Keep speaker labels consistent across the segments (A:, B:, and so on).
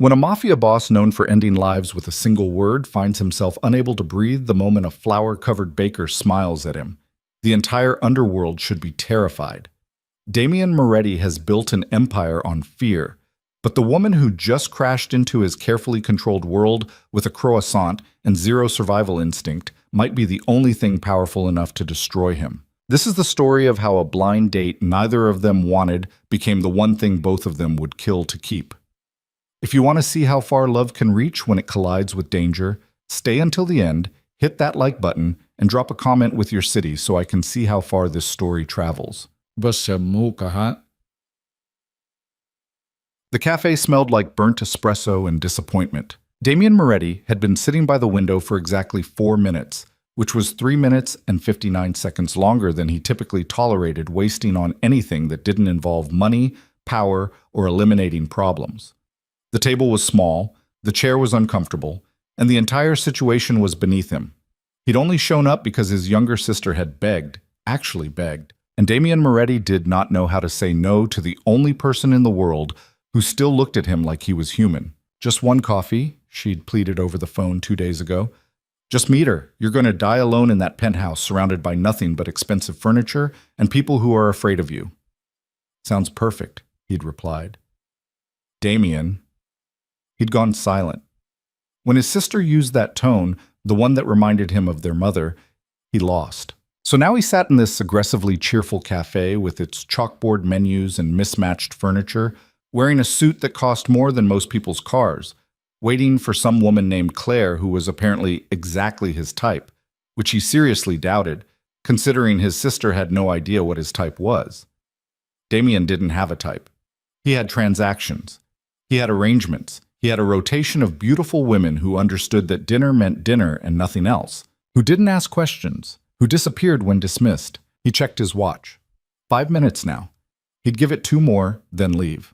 A: When a mafia boss known for ending lives with a single word finds himself unable to breathe the moment a flour-covered baker smiles at him, the entire underworld should be terrified. Damian Moretti has built an empire on fear, but the woman who just crashed into his carefully controlled world with a croissant and zero survival instinct might be the only thing powerful enough to destroy him. This is the story of how a blind date neither of them wanted became the one thing both of them would kill to keep. If you want to see how far love can reach when it collides with danger, stay until the end, hit that like button, and drop a comment with your city so I can see how far this story travels. The cafe smelled like burnt espresso and disappointment. Damian Moretti had been sitting by the window for exactly 4 minutes, which was 3 minutes and 59 seconds longer than he typically tolerated wasting on anything that didn't involve money, power, or eliminating problems. The table was small, the chair was uncomfortable, and the entire situation was beneath him. He'd only shown up because his younger sister had begged, actually begged, and Damian Moretti did not know how to say no to the only person in the world who still looked at him like he was human. Just one coffee, she'd pleaded over the phone 2 days ago. Just meet her. You're going to die alone in that penthouse surrounded by nothing but expensive furniture and people who are afraid of you. Sounds perfect, he'd replied. Damian. He'd gone silent. When his sister used that tone, the one that reminded him of their mother, he lost. So now he sat in this aggressively cheerful cafe with its chalkboard menus and mismatched furniture, wearing a suit that cost more than most people's cars, waiting for some woman named Claire who was apparently exactly his type, which he seriously doubted, considering his sister had no idea what his type was. Damian didn't have a type. He had transactions. He had arrangements. He had a rotation of beautiful women who understood that dinner meant dinner and nothing else, who didn't ask questions, who disappeared when dismissed. He checked his watch. 5 minutes now. He'd give it 2 more, then leave.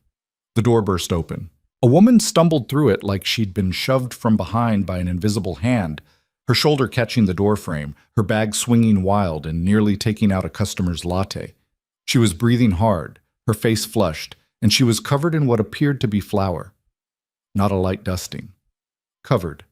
A: The door burst open. A woman stumbled through it like she'd been shoved from behind by an invisible hand, her shoulder catching the doorframe, her bag swinging wild and nearly taking out a customer's latte. She was breathing hard, her face flushed, and she was covered in what appeared to be flour. Not a light dusting. Covered.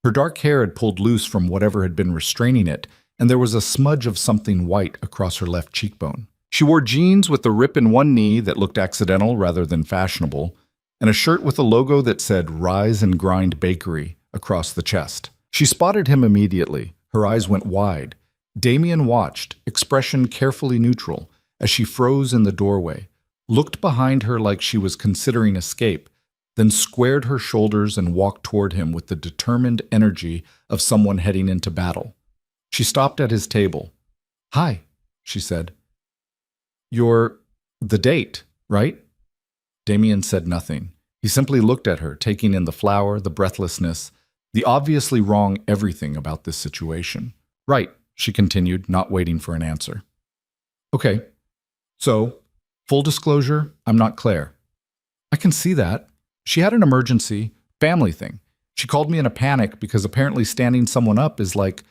A: Her dark hair had pulled loose from whatever had been restraining it, and there was a smudge of something white across her left cheekbone. She wore jeans with a rip in one knee that looked accidental rather than fashionable, and a shirt with a logo that said Rise and Grind Bakery across the chest. She spotted him immediately. Her eyes went wide. Damian watched, expression carefully neutral, as she froze in the doorway, looked behind her like she was considering escape, then squared her shoulders and walked toward him with the determined energy of someone heading into battle. She stopped at his table. "Hi," she said. "You're the date, right?" Damian said nothing. He simply looked at her, taking in the flour, the breathlessness, the obviously wrong everything about this situation. "Right," she continued, not waiting for an answer. "Okay. So, full disclosure, I'm not Claire." "I can see that. She had an emergency, family thing. She called me in a panic because apparently standing someone up is like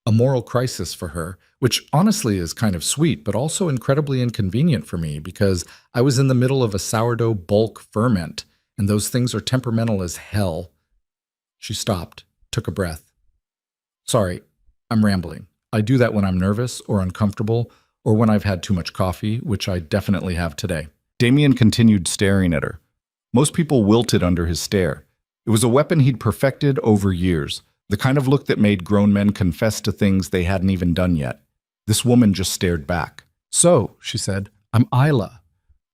A: a moral crisis for her, which honestly is kind of sweet, but also incredibly inconvenient for me because I was in the middle of a sourdough bulk ferment, and those things are temperamental as hell." She stopped, took a breath. "Sorry, I'm rambling. I do that when I'm nervous or uncomfortable or when I've had too much coffee, which I definitely have today." Damian continued staring at her. Most people wilted under his stare. It was a weapon he'd perfected over years, the kind of look that made grown men confess to things they hadn't even done yet. This woman just stared back. "So," she said, "I'm Isla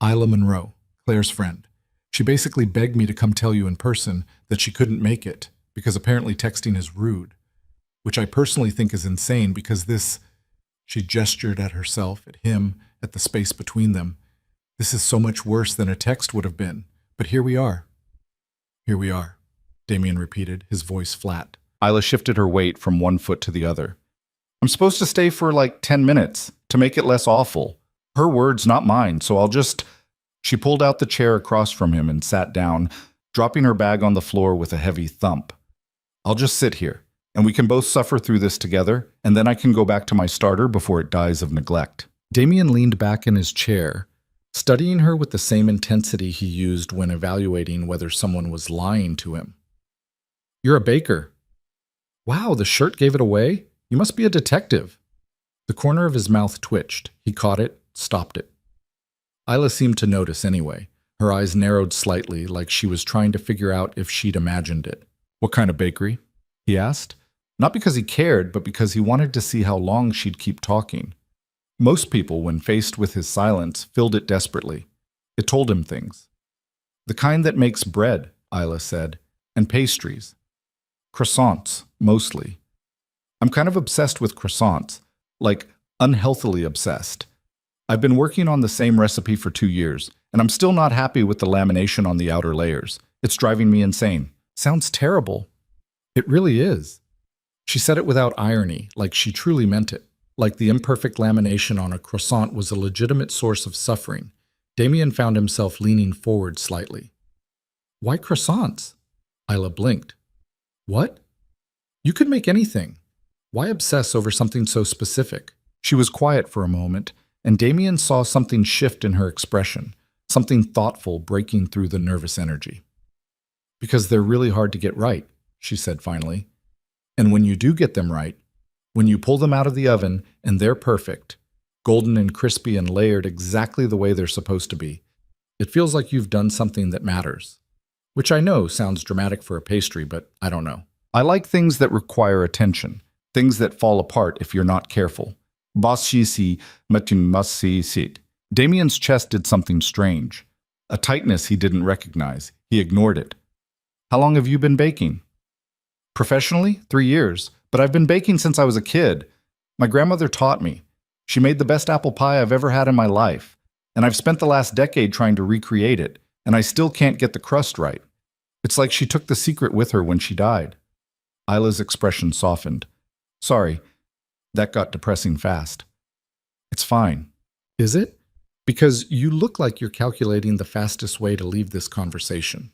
A: Monroe, Claire's friend. She basically begged me to come tell you in person that she couldn't make it, because apparently texting is rude, which I personally think is insane because this," she gestured at herself, at him, at the space between them, "this is so much worse than a text would have been. But here we are." "Here we are," Damian repeated, his voice flat. Isla shifted her weight from one foot to the other. "I'm supposed to stay for like 10 minutes, to make it less awful. Her words, not mine, so I'll just..." She pulled out the chair across from him and sat down, dropping her bag on the floor with a heavy thump. "I'll just sit here, and we can both suffer through this together, and then I can go back to my starter before it dies of neglect." Damian leaned back in his chair, studying her with the same intensity he used when evaluating whether someone was lying to him. "You're a baker." "Wow, the shirt gave it away? You must be a detective." The corner of his mouth twitched. He caught it, stopped it. Isla seemed to notice anyway. Her eyes narrowed slightly, like she was trying to figure out if she'd imagined it. "What kind of bakery?" he asked. Not because he cared, but because he wanted to see how long she'd keep talking. Most people, when faced with his silence, filled it desperately. It told him things. "The kind that makes bread," Isla said, "and pastries. Croissants, mostly. I'm kind of obsessed with croissants, like unhealthily obsessed. I've been working on the same recipe for 2 years, and I'm still not happy with the lamination on the outer layers. It's driving me insane." "Sounds terrible." "It really is." She said it without irony, like she truly meant it, like the imperfect lamination on a croissant was a legitimate source of suffering. Damien found himself leaning forward slightly. "Why croissants?" Isla blinked. "What? You could make anything. Why obsess over something so specific?" She was quiet for a moment, and Damien saw something shift in her expression, something thoughtful breaking through the nervous energy. "Because they're really hard to get right," she said finally. "And when you do get them right, when you pull them out of the oven and they're perfect, golden and crispy and layered exactly the way they're supposed to be, it feels like you've done something that matters." Which I know sounds dramatic for a pastry, but I don't know. I like things that require attention, things that fall apart if you're not careful. Meticulously. Damien's chest did something strange. A tightness he didn't recognize. He ignored it. "How long have you been baking?" "Professionally, 3 years, but I've been baking since I was a kid. My grandmother taught me. She made the best apple pie I've ever had in my life, and I've spent the last decade trying to recreate it, and I still can't get the crust right. It's like she took the secret with her when she died." Isla's expression softened. "Sorry, that got depressing fast." "It's fine." "Is it? Because you look like you're calculating the fastest way to leave this conversation."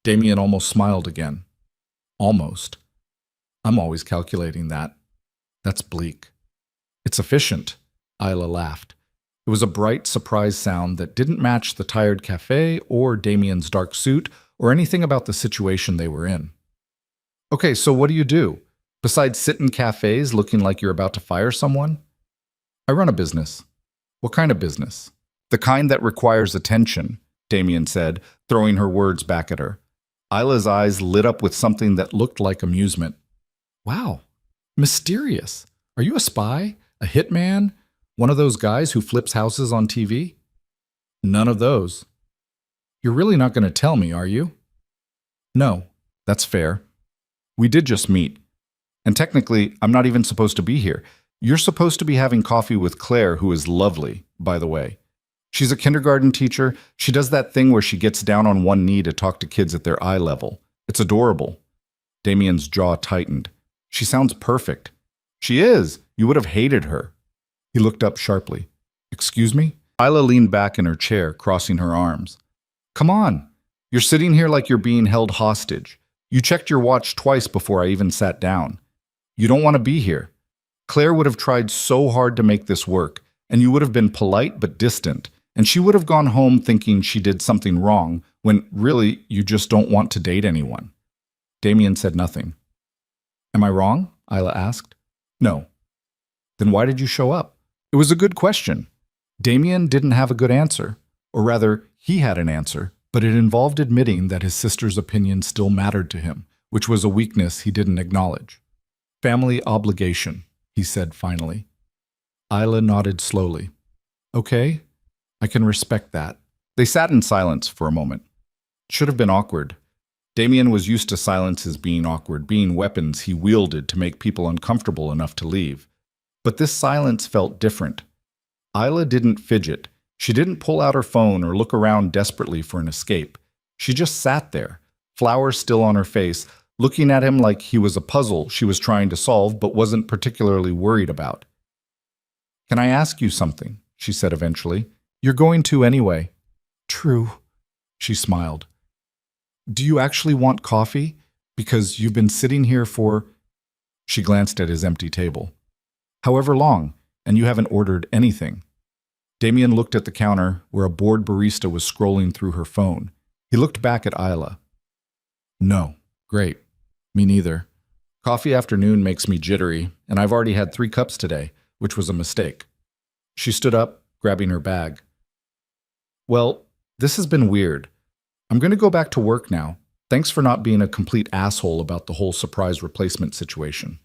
A: Damien almost smiled again. "Almost. I'm always calculating that. That's bleak." "It's efficient," Isla laughed. It was a bright surprise sound that didn't match the tired cafe or Damien's dark suit or anything about the situation they were in. "Okay, so what do you do? Besides sit in cafes looking like you're about to fire someone?" "I run a business." "What kind of business?" "The kind that requires attention," Damien said, throwing her words back at her. Isla's eyes lit up with something that looked like amusement. "Wow, mysterious. Are you a spy? A hitman? One of those guys who flips houses on TV?" "None of those." "You're really not going to tell me, are you?" "No, that's fair. We did just meet. And technically, I'm not even supposed to be here. You're supposed to be having coffee with Claire, who is lovely, by the way. She's a kindergarten teacher. She does that thing where she gets down on one knee to talk to kids at their eye level. It's adorable." Damien's jaw tightened. "She sounds perfect." "She is. You would have hated her." He looked up sharply. "Excuse me?" Isla leaned back in her chair, crossing her arms. "Come on. You're sitting here like you're being held hostage. You checked your watch twice before I even sat down. You don't want to be here. Claire would have tried so hard to make this work, and you would have been polite but distant, and she would have gone home thinking she did something wrong when really you just don't want to date anyone." Damien said nothing. "Am I wrong?" Isla asked. "No." "Then why did you show up?" It was a good question. Damien didn't have a good answer, or rather, he had an answer, but it involved admitting that his sister's opinion still mattered to him, which was a weakness he didn't acknowledge. "Family obligation," he said finally. Isla nodded slowly. "Okay, I can respect that." They sat in silence for a moment. It should have been awkward. Damien was used to silences being awkward, being weapons he wielded to make people uncomfortable enough to leave. But this silence felt different. Isla didn't fidget. She didn't pull out her phone or look around desperately for an escape. She just sat there, flowers still on her face, looking at him like he was a puzzle she was trying to solve but wasn't particularly worried about. "Can I ask you something?" she said eventually. "You're going to anyway." "True," she smiled. "Do you actually want coffee? Because you've been sitting here for—" She glanced at his empty table. "However long, and you haven't ordered anything." Damien looked at the counter where a bored barista was scrolling through her phone. He looked back at Isla. No. Great. Me neither. Coffee afternoon makes me jittery, and I've already had 3 cups today, which was a mistake. She stood up, grabbing her bag. Well, this has been weird. I'm going to go back to work now. Thanks for not being a complete asshole about the whole surprise replacement situation.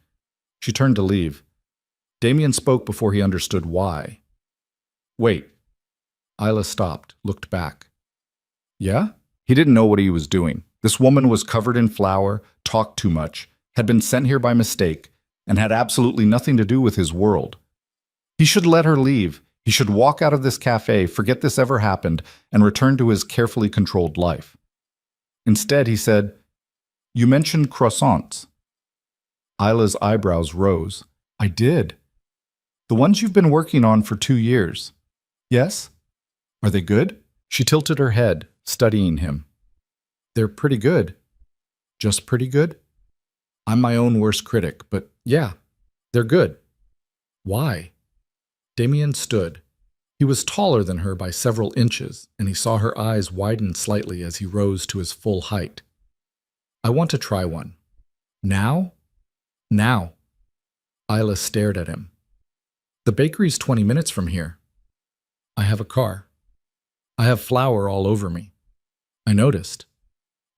A: She turned to leave. Damien spoke before he understood why. Wait. Isla stopped, looked back. Yeah? He didn't know what he was doing. This woman was covered in flour, talked too much, had been sent here by mistake, and had absolutely nothing to do with his world. He should let her leave. He should walk out of this cafe, forget this ever happened, and return to his carefully controlled life. Instead, he said, "You mentioned croissants." Isla's eyebrows rose. I did. The ones you've been working on for 2 years. Yes? Are they good? She tilted her head, studying him. They're pretty good. Just pretty good? I'm my own worst critic, but yeah, they're good. Why? Damien stood. He was taller than her by several inches, and he saw her eyes widen slightly as he rose to his full height. I want to try one. Now? Now. Isla stared at him. The bakery's 20 minutes from here. I have a car. I have flour all over me. I noticed.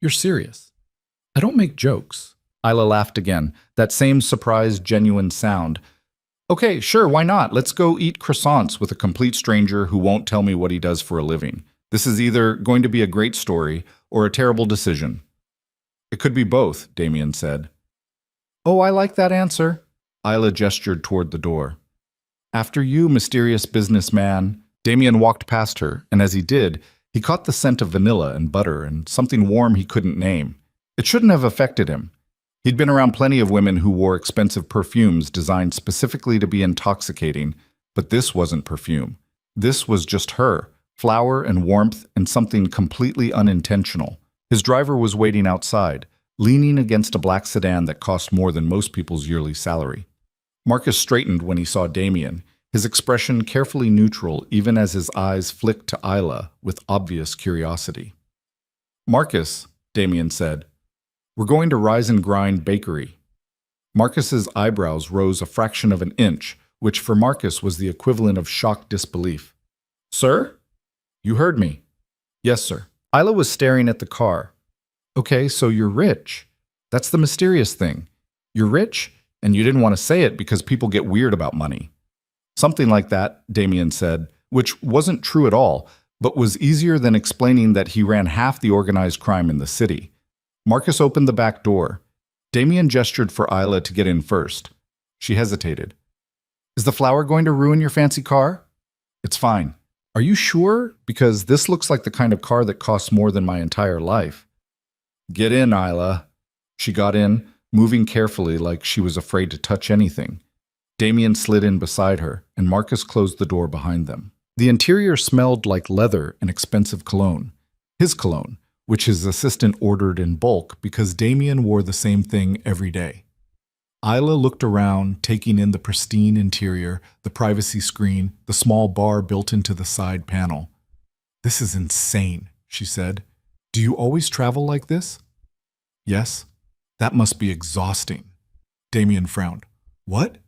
A: You're serious. I don't make jokes. Isla laughed again, that same surprised, genuine sound. Okay, sure, why not? Let's go eat croissants with a complete stranger who won't tell me what he does for a living. This is either going to be a great story or a terrible decision. It could be both, Damien said. Oh, I like that answer. Isla gestured toward the door. After you, mysterious businessman. Damien walked past her, and as he did, he caught the scent of vanilla and butter and something warm he couldn't name. It shouldn't have affected him. He'd been around plenty of women who wore expensive perfumes designed specifically to be intoxicating, but this wasn't perfume. This was just her, flour and warmth and something completely unintentional. His driver was waiting outside, leaning against a black sedan that cost more than most people's yearly salary. Marcus straightened when he saw Damien, his expression carefully neutral even as his eyes flicked to Isla with obvious curiosity. Marcus, Damien said, we're going to Rise and Grind Bakery. Marcus's eyebrows rose a fraction of an inch, which for Marcus was the equivalent of shocked disbelief. Sir? You heard me. Yes, sir. Isla was staring at the car. Okay, so you're rich. That's the mysterious thing. You're rich, and you didn't want to say it because people get weird about money. Something like that, Damien said, which wasn't true at all, but was easier than explaining that he ran half the organized crime in the city. Marcus opened the back door. Damien gestured for Isla to get in first. She hesitated. Is the flour going to ruin your fancy car? It's fine. Are you sure? Because this looks like the kind of car that costs more than my entire life. Get in, Isla. She got in, moving carefully like she was afraid to touch anything. Damien slid in beside her, and Marcus closed the door behind them. The interior smelled like leather and expensive cologne. His cologne, which his assistant ordered in bulk because Damien wore the same thing every day. Isla looked around, taking in the pristine interior, the privacy screen, the small bar built into the side panel. This is insane, she said. Do you always travel like this? Yes. That must be exhausting. Damien frowned. What?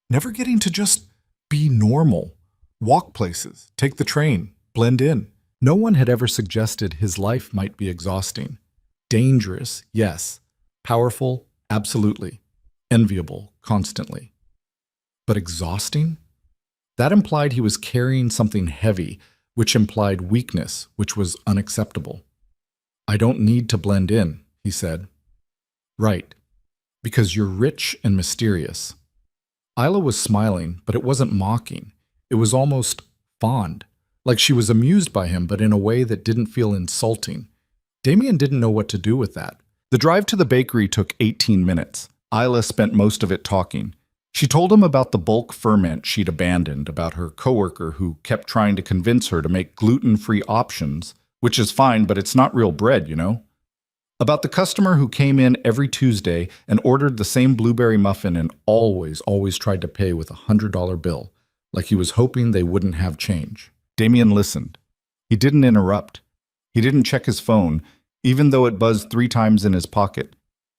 A: Never getting to just be normal. Walk places, take the train, blend in. No one had ever suggested his life might be exhausting. Dangerous, yes. Powerful, absolutely. Enviable, constantly. But exhausting? That implied he was carrying something heavy, which implied weakness, which was unacceptable. I don't need to blend in, he said. Right. Because you're rich and mysterious. Isla was smiling, but it wasn't mocking. It was almost fond. Like she was amused by him, but in a way that didn't feel insulting. Damien didn't know what to do with that. The drive to the bakery took 18 minutes. Isla spent most of it talking. She told him about the bulk ferment she'd abandoned, about her coworker who kept trying to convince her to make gluten-free options, which is fine, but it's not real bread, you know? About the customer who came in every Tuesday and ordered the same blueberry muffin and always tried to pay with a $100 bill, like he was hoping they wouldn't have change. Damien listened. He didn't interrupt. He didn't check his phone, even though it buzzed 3 times in his pocket.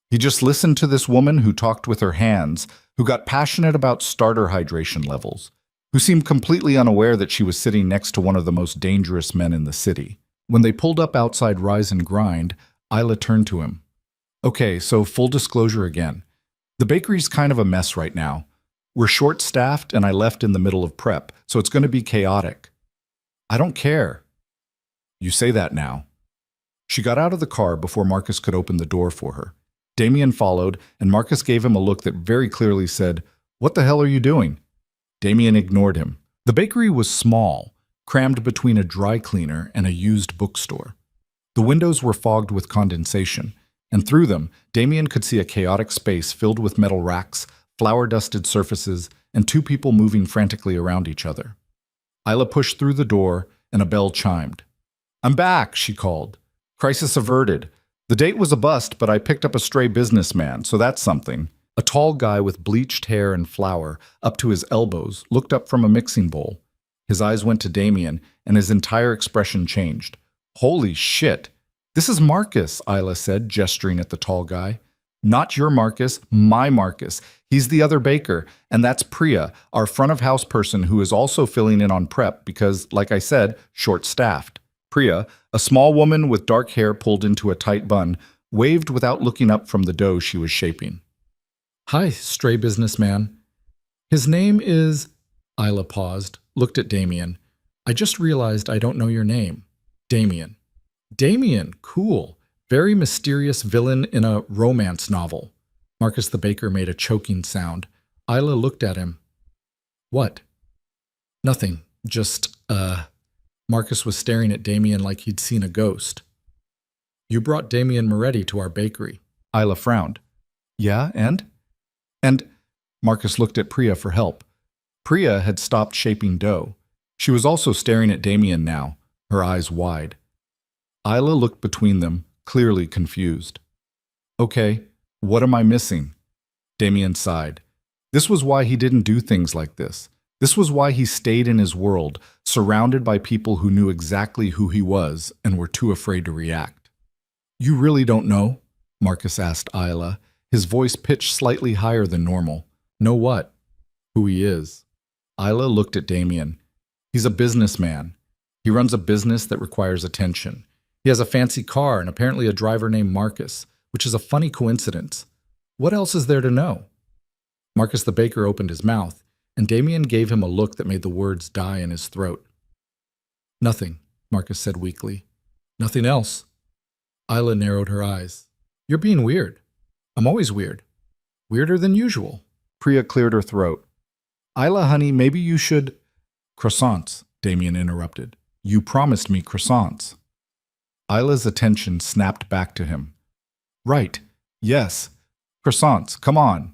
A: He just listened to this woman who talked with her hands, who got passionate about starter hydration levels, who seemed completely unaware that she was sitting next to one of the most dangerous men in the city. When they pulled up outside Rise and Grind, Isla turned to him. Okay, so full disclosure again. The bakery's kind of a mess right now. We're short-staffed and I left in the middle of prep, so it's going to be chaotic. I don't care. You say that now. She got out of the car before Marcus could open the door for her. Damien followed, and Marcus gave him a look that very clearly said, "What the hell are you doing?" Damien ignored him. The bakery was small, crammed between a dry cleaner and a used bookstore. The windows were fogged with condensation, and through them, Damien could see a chaotic space filled with metal racks, flour-dusted surfaces, and 2 people moving frantically around each other. Isla pushed through the door, and a bell chimed. "I'm back," she called. "Crisis averted. The date was a bust, but I picked up a stray businessman, so that's something." A tall guy with bleached hair and flour up to his elbows looked up from a mixing bowl. His eyes went to Damien, and his entire expression changed. "Holy shit! This is Marcus," Isla said, gesturing at the tall guy. "Not your Marcus, my Marcus. He's the other baker, and that's Priya, our front-of-house person who is also filling in on prep because, like I said, short-staffed." Priya, a small woman with dark hair pulled into a tight bun, waved without looking up from the dough she was shaping. "Hi, stray businessman. His name is—" Isla paused, looked at Damien. "I just realized I don't know your name." "Damien." "Damien, cool. Very mysterious villain in a romance novel." Marcus the baker made a choking sound. Isla looked at him. "What?" "Nothing. Just, Marcus was staring at Damien like he'd seen a ghost. "You brought Damien Moretti to our bakery." Isla frowned. "Yeah, and?" "And—" Marcus looked at Priya for help. Priya had stopped shaping dough. She was also staring at Damien now, her eyes wide. Isla looked between them, clearly confused. "Okay, what am I missing?" Damien sighed. This was why he didn't do things like this. This was why he stayed in his world, surrounded by people who knew exactly who he was and were too afraid to react. "You really don't know?" Marcus asked Isla, his voice pitched slightly higher than normal. "Know what?" "Who he is." Isla looked at Damien. "He's a businessman. He runs a business that requires attention. He has a fancy car and apparently a driver named Marcus, which is a funny coincidence. What else is there to know?" Marcus the baker opened his mouth, and Damien gave him a look that made the words die in his throat. "Nothing," Marcus said weakly. "Nothing else." Isla narrowed her eyes. "You're being weird." "I'm always weird. Weirder than usual." Priya cleared her throat. "Isla, honey, maybe you should—" "Croissants," Damien interrupted. "You promised me croissants." Isla's attention snapped back to him. "Right. Yes. Croissants, come on."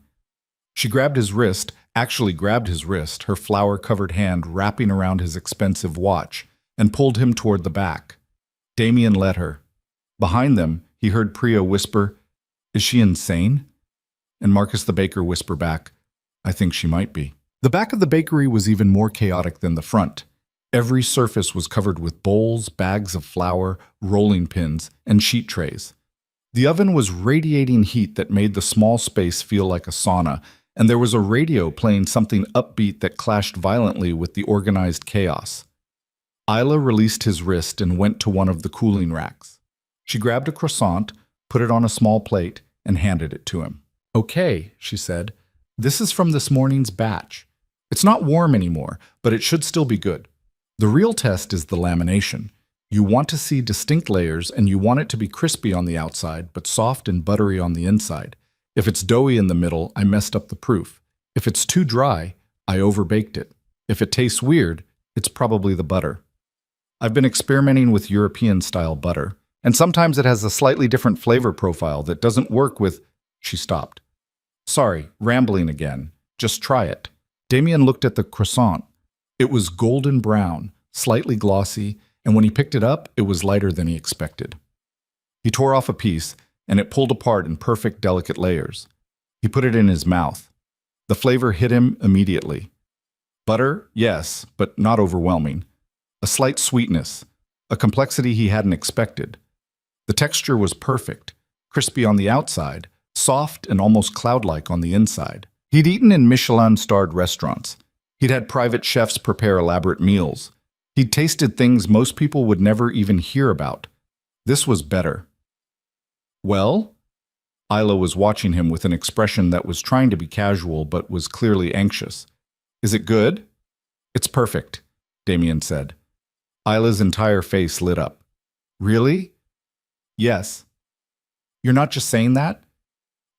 A: She grabbed his wrist, actually grabbed his wrist, her flour-covered hand wrapping around his expensive watch, and pulled him toward the back. Damien let her. Behind them, he heard Priya whisper, "Is she insane?" And Marcus the baker whisper back, "I think she might be." The back of the bakery was even more chaotic than the front. Every surface was covered with bowls, bags of flour, rolling pins, and sheet trays. The oven was radiating heat that made the small space feel like a sauna, and there was a radio playing something upbeat that clashed violently with the organized chaos. Isla released his wrist and went to one of the cooling racks. She grabbed a croissant, put it on a small plate, and handed it to him. "Okay," she said. "This is from this morning's batch. It's not warm anymore, but it should still be good. The real test is the lamination. You want to see distinct layers, and you want it to be crispy on the outside, but soft and buttery on the inside. If it's doughy in the middle, I messed up the proof. If it's too dry, I overbaked it. If it tastes weird, it's probably the butter. I've been experimenting with European-style butter, and sometimes it has a slightly different flavor profile that doesn't work with—" She stopped. "Sorry, rambling again. Just try it." Damien looked at the croissant. It was golden brown, slightly glossy, and when he picked it up, it was lighter than he expected. He tore off a piece, and it pulled apart in perfect, delicate layers. He put it in his mouth. The flavor hit him immediately. Butter, yes, but not overwhelming. A slight sweetness, a complexity he hadn't expected. The texture was perfect, crispy on the outside, soft and almost cloud-like on the inside. He'd eaten in Michelin-starred restaurants. He'd had private chefs prepare elaborate meals. He'd tasted things most people would never even hear about. This was better. Well? Isla was watching him with an expression that was trying to be casual but was clearly anxious. Is it good? It's perfect, Damien said. Isla's entire face lit up. Really? Yes. You're not just saying that?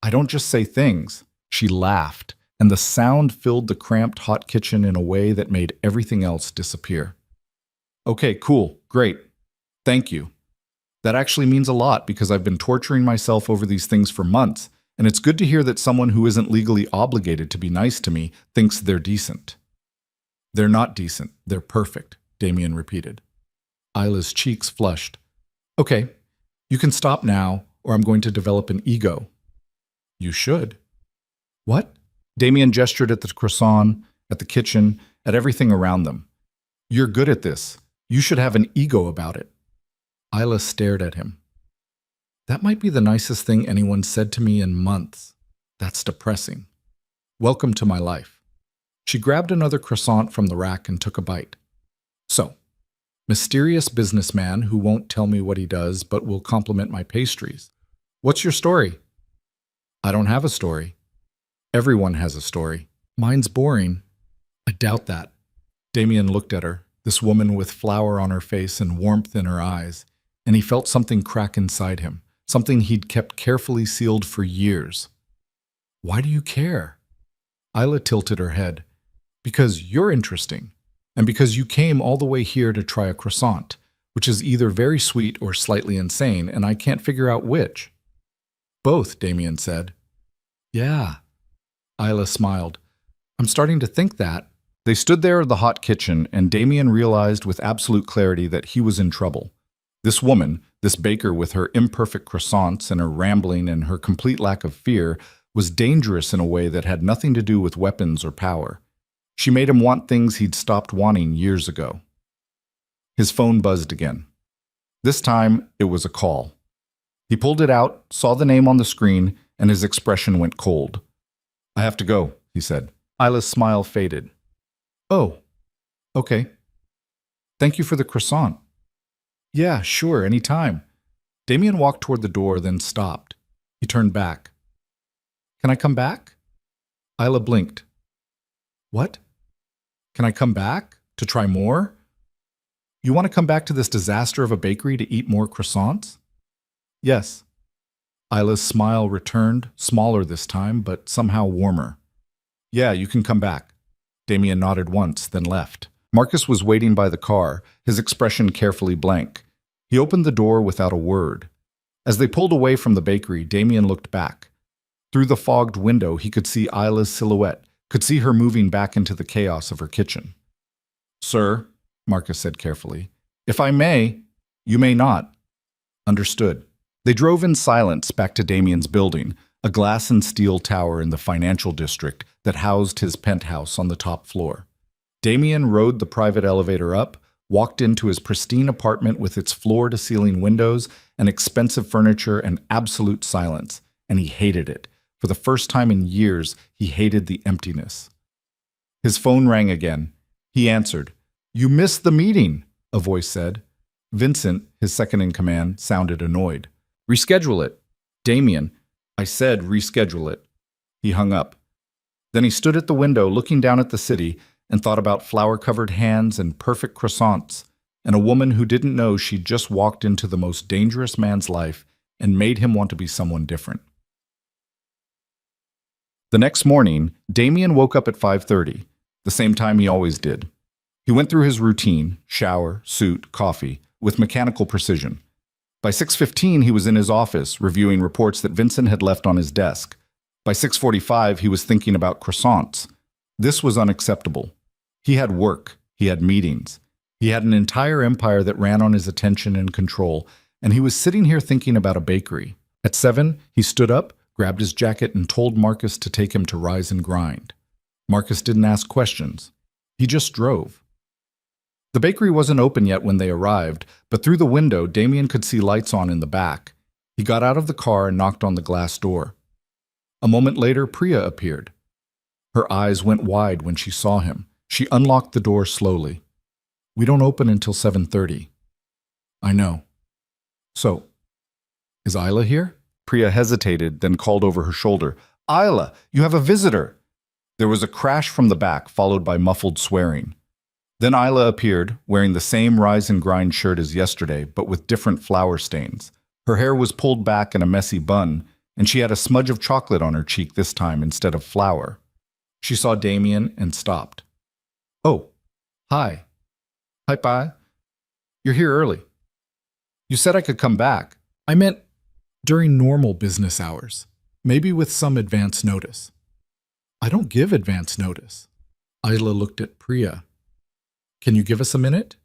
A: I don't just say things. She laughed, and the sound filled the cramped hot kitchen in a way that made everything else disappear. Okay, cool, great. Thank you. That actually means a lot because I've been torturing myself over these things for months, and it's good to hear that someone who isn't legally obligated to be nice to me thinks they're decent. They're not decent, they're perfect, Damien repeated. Isla's cheeks flushed. Okay, you can stop now, or I'm going to develop an ego. You should. What? Damien gestured at the croissant, at the kitchen, at everything around them. You're good at this. You should have an ego about it. Isla stared at him. That might be the nicest thing anyone said to me in months. That's depressing. Welcome to my life. She grabbed another croissant from the rack and took a bite. So, mysterious businessman who won't tell me what he does but will compliment my pastries. What's your story? I don't have a story. Everyone has a story. Mine's boring. I doubt that. Damien looked at her, this woman with flour on her face and warmth in her eyes, and he felt something crack inside him, something he'd kept carefully sealed for years. Why do you care? Isla tilted her head. Because you're interesting, and because you came all the way here to try a croissant, which is either very sweet or slightly insane, and I can't figure out which. Both, Damien said. Yeah. Isla smiled. I'm starting to think that. They stood there in the hot kitchen, and Damien realized with absolute clarity that he was in trouble. This woman, this baker with her imperfect croissants and her rambling and her complete lack of fear, was dangerous in a way that had nothing to do with weapons or power. She made him want things he'd stopped wanting years ago. His phone buzzed again. This time, it was a call. He pulled it out, saw the name on the screen, and his expression went cold. I have to go, he said. Isla's smile faded. Oh, okay. Thank you for the croissant. Yeah, sure, any time. Damien walked toward the door, then stopped. He turned back. Can I come back? Isla blinked. What? Can I come back? To try more? You want to come back to this disaster of a bakery to eat more croissants? Yes. Isla's smile returned, smaller this time, but somehow warmer. Yeah, you can come back. Damien nodded once, then left. Marcus was waiting by the car, his expression carefully blank. He opened the door without a word. As they pulled away from the bakery, Damien looked back. Through the fogged window, he could see Isla's silhouette, could see her moving back into the chaos of her kitchen. Sir, Marcus said carefully, if I may, you may not. Understood. They drove in silence back to Damien's building, a glass and steel tower in the financial district that housed his penthouse on the top floor. Damien rode the private elevator up, walked into his pristine apartment with its floor-to-ceiling windows and expensive furniture and absolute silence, and he hated it. For the first time in years, he hated the emptiness. His phone rang again. He answered. You missed the meeting, a voice said. Vincent, his second-in-command, sounded annoyed. Reschedule it. Damien, I said reschedule it. He hung up. Then he stood at the window looking down at the city and thought about flour-covered hands and perfect croissants, and a woman who didn't know she'd just walked into the most dangerous man's life and made him want to be someone different. The next morning, Damien woke up at 5:30, the same time he always did. He went through his routine, shower, suit, coffee, with mechanical precision. By 6:15, he was in his office, reviewing reports that Vincent had left on his desk. By 6:45, he was thinking about croissants. This was unacceptable. He had work, he had meetings. He had an entire empire that ran on his attention and control, and he was sitting here thinking about a bakery. At 7, he stood up, grabbed his jacket, and told Marcus to take him to Rise and Grind. Marcus didn't ask questions. He just drove. The bakery wasn't open yet when they arrived, but through the window, Damien could see lights on in the back. He got out of the car and knocked on the glass door. A moment later, Priya appeared. Her eyes went wide when she saw him. She unlocked the door slowly. "We don't open until 7:30. "I know." "So, is Isla here?" Priya hesitated, then called over her shoulder. "Isla, you have a visitor!" There was a crash from the back, followed by muffled swearing. Then Isla appeared, wearing the same rise and grind shirt as yesterday, but with different flour stains. Her hair was pulled back in a messy bun, and she had a smudge of chocolate on her cheek this time instead of flour. She saw Damien and stopped. "Oh, hi. Hi, Pa. You're here early. You said I could come back." "I meant during normal business hours, maybe with some advance notice." "I don't give advance notice." Isla looked at Priya. "Can you give us a minute?"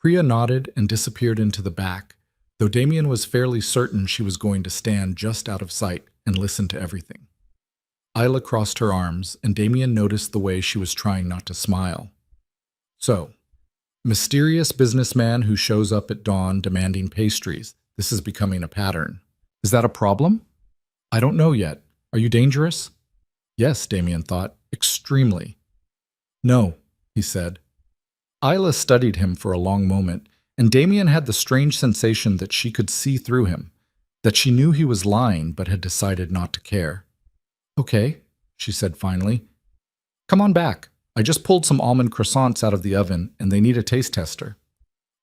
A: Priya nodded and disappeared into the back, though Damien was fairly certain she was going to stand just out of sight and listen to everything. Isla crossed her arms, and Damien noticed the way she was trying not to smile. "So, mysterious businessman who shows up at dawn demanding pastries. This is becoming a pattern. Is that a problem?" "I don't know yet. Are you dangerous?" "Yes," Damien thought, "extremely." "No," he said. Isla studied him for a long moment, and Damien had the strange sensation that she could see through him, that she knew he was lying but had decided not to care. "Okay," she said finally. "Come on back. I just pulled some almond croissants out of the oven, and they need a taste tester."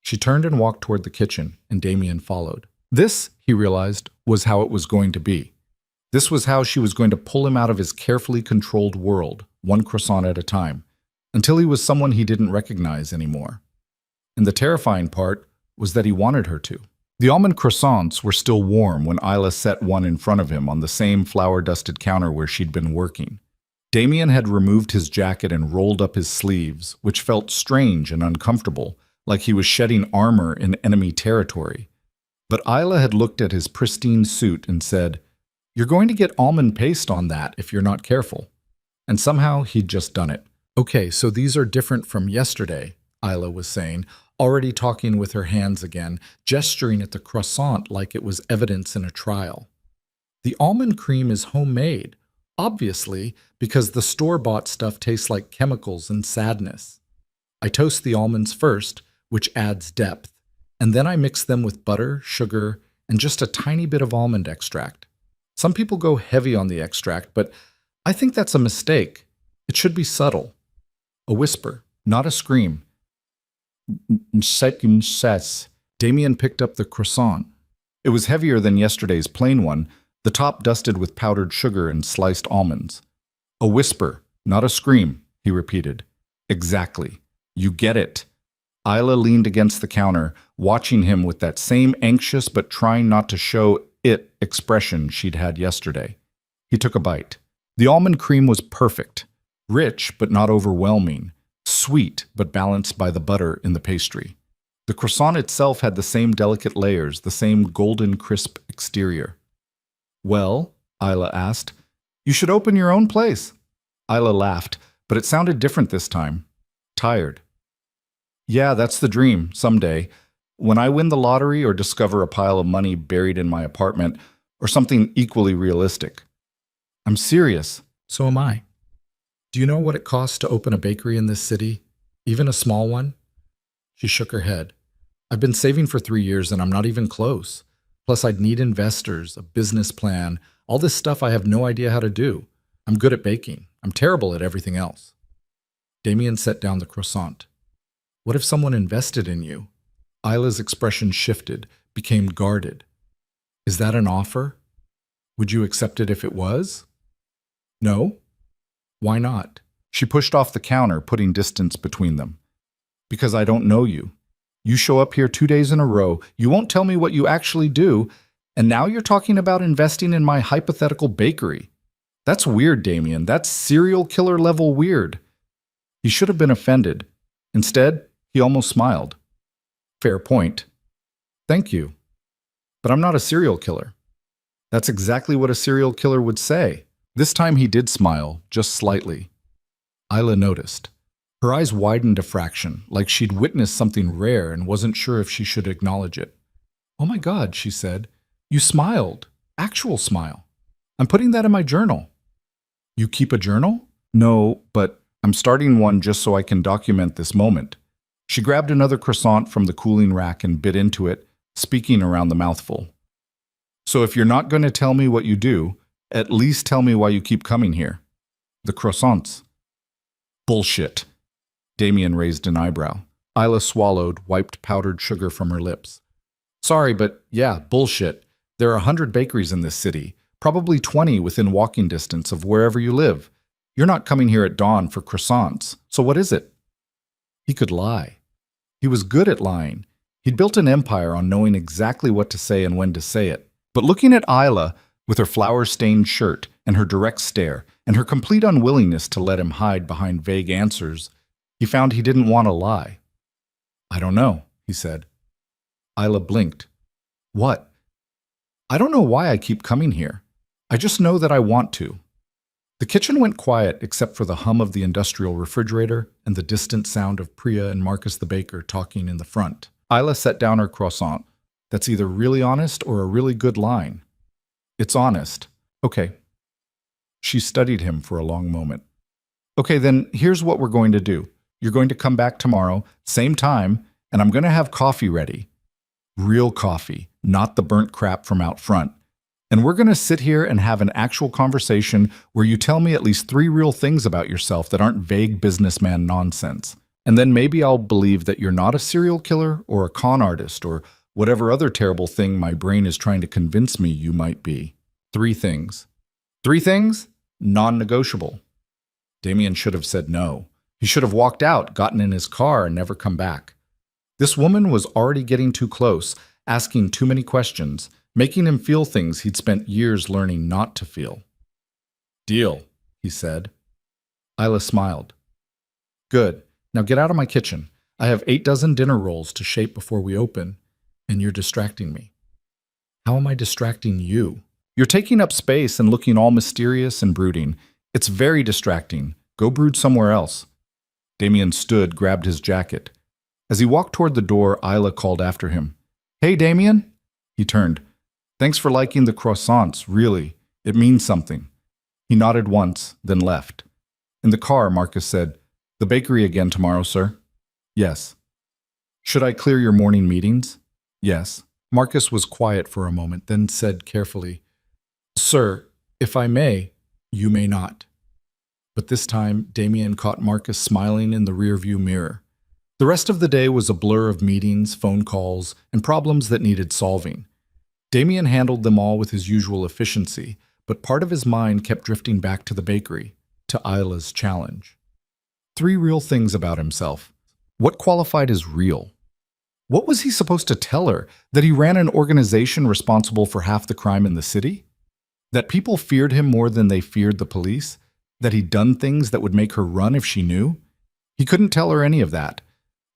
A: She turned and walked toward the kitchen, and Damien followed. This, he realized, was how it was going to be. This was how she was going to pull him out of his carefully controlled world, one croissant at a time, until he was someone he didn't recognize anymore. And the terrifying part was that he wanted her to. The almond croissants were still warm when Isla set one in front of him on the same flour-dusted counter where she'd been working. Damien had removed his jacket and rolled up his sleeves, which felt strange and uncomfortable, like he was shedding armor in enemy territory. But Isla had looked at his pristine suit and said, "You're going to get almond paste on that if you're not careful." And somehow he'd just done it. "Okay, so these are different from yesterday," Isla was saying, already talking with her hands again, gesturing at the croissant like it was evidence in a trial. "The almond cream is homemade, obviously, because the store-bought stuff tastes like chemicals and sadness. I toast the almonds first, which adds depth, and then I mix them with butter, sugar, and just a tiny bit of almond extract. Some people go heavy on the extract, but I think that's a mistake. It should be subtle. A whisper, not a scream." Damien picked up the croissant. It was heavier than yesterday's plain one, the top dusted with powdered sugar and sliced almonds. "A whisper, not a scream," he repeated. "Exactly. You get it." Isla leaned against the counter, watching him with that same anxious but trying not to show it expression she'd had yesterday. He took a bite. The almond cream was perfect. Rich but not overwhelming. Sweet but balanced by the butter in the pastry. The croissant itself had the same delicate layers, the same golden crisp exterior. "Well," Isla asked, "you should open your own place." Isla laughed, but it sounded different this time. Tired. "Yeah, that's the dream, someday. When I win the lottery or discover a pile of money buried in my apartment, or something equally realistic." "I'm serious." "So am I. Do you know what it costs to open a bakery in this city? Even a small one?" She shook her head. "I've been saving for 3 years and I'm not even close. Plus I'd need investors, a business plan, all this stuff I have no idea how to do. I'm good at baking. I'm terrible at everything else." Damien set down the croissant. "What if someone invested in you?" Isla's expression shifted, became guarded. "Is that an offer? Would you accept it if it was?" "No." "Why not?" She pushed off the counter, putting distance between them. "Because I don't know you. You show up here 2 days in a row, you won't tell me what you actually do, and now you're talking about investing in my hypothetical bakery. That's weird, Damien. That's serial killer level weird." He should have been offended. Instead, he almost smiled. "Fair point. Thank you. But I'm not a serial killer." That's exactly what a serial killer would say. This time he did smile, just slightly. Isla noticed. Her eyes widened a fraction, like she'd witnessed something rare and wasn't sure if she should acknowledge it. "Oh my God," she said. "You smiled. Actual smile. I'm putting that in my journal." "You keep a journal?" "No, but I'm starting one just so I can document this moment." She grabbed another croissant from the cooling rack and bit into it, speaking around the mouthful. "So if you're not going to tell me what you do, at least tell me why you keep coming here." "The croissants." "Bullshit." Damien raised an eyebrow. Isla swallowed, wiped powdered sugar from her lips. "Sorry, but yeah, bullshit. There are 100 bakeries in this city, probably 20 within walking distance of wherever you live. You're not coming here at dawn for croissants, so what is it?" He could lie. He was good at lying. He'd built an empire on knowing exactly what to say and when to say it. But looking at Isla, with her flour-stained shirt and her direct stare, and her complete unwillingness to let him hide behind vague answers, he found he didn't want to lie. "I don't know," he said. Isla blinked. "What?" "I don't know why I keep coming here. I just know that I want to." The kitchen went quiet except for the hum of the industrial refrigerator and the distant sound of Priya and Marcus the baker talking in the front. Isla set down her croissant. "That's either really honest or a really good line." "It's honest." "Okay." She studied him for a long moment. "Okay, then here's what we're going to do. You're going to come back tomorrow, same time, and I'm going to have coffee ready. Real coffee, not the burnt crap from out front. And we're going to sit here and have an actual conversation where you tell me at least 3 real things about yourself that aren't vague businessman nonsense. And then maybe I'll believe that you're not a serial killer or a con artist or whatever other terrible thing my brain is trying to convince me you might be. 3 things. 3 things? Non-negotiable." Damien should have said no. He should have walked out, gotten in his car, and never come back. This woman was already getting too close, asking too many questions, making him feel things he'd spent years learning not to feel. "Deal," he said. Isla smiled. "Good. Now get out of my kitchen. I have 8 dozen dinner rolls to shape before we open, and you're distracting me." "How am I distracting you?" "You're taking up space and looking all mysterious and brooding. It's very distracting. Go brood somewhere else." Damien stood, grabbed his jacket. As he walked toward the door, Isla called after him. "Hey, Damien." He turned. "Thanks for liking the croissants, really. It means something." He nodded once, then left. In the car, Marcus said, "The bakery again tomorrow, sir?" "Yes." "Should I clear your morning meetings?" "Yes." Marcus was quiet for a moment, then said carefully, "Sir, if I may, you may not." But this time, Damien caught Marcus smiling in the rearview mirror. The rest of the day was a blur of meetings, phone calls, and problems that needed solving. Damien handled them all with his usual efficiency, but part of his mind kept drifting back to the bakery, to Isla's challenge. 3 real things about himself. What qualified as real? What was he supposed to tell her? That he ran an organization responsible for half the crime in the city? That people feared him more than they feared the police? That he'd done things that would make her run if she knew? He couldn't tell her any of that,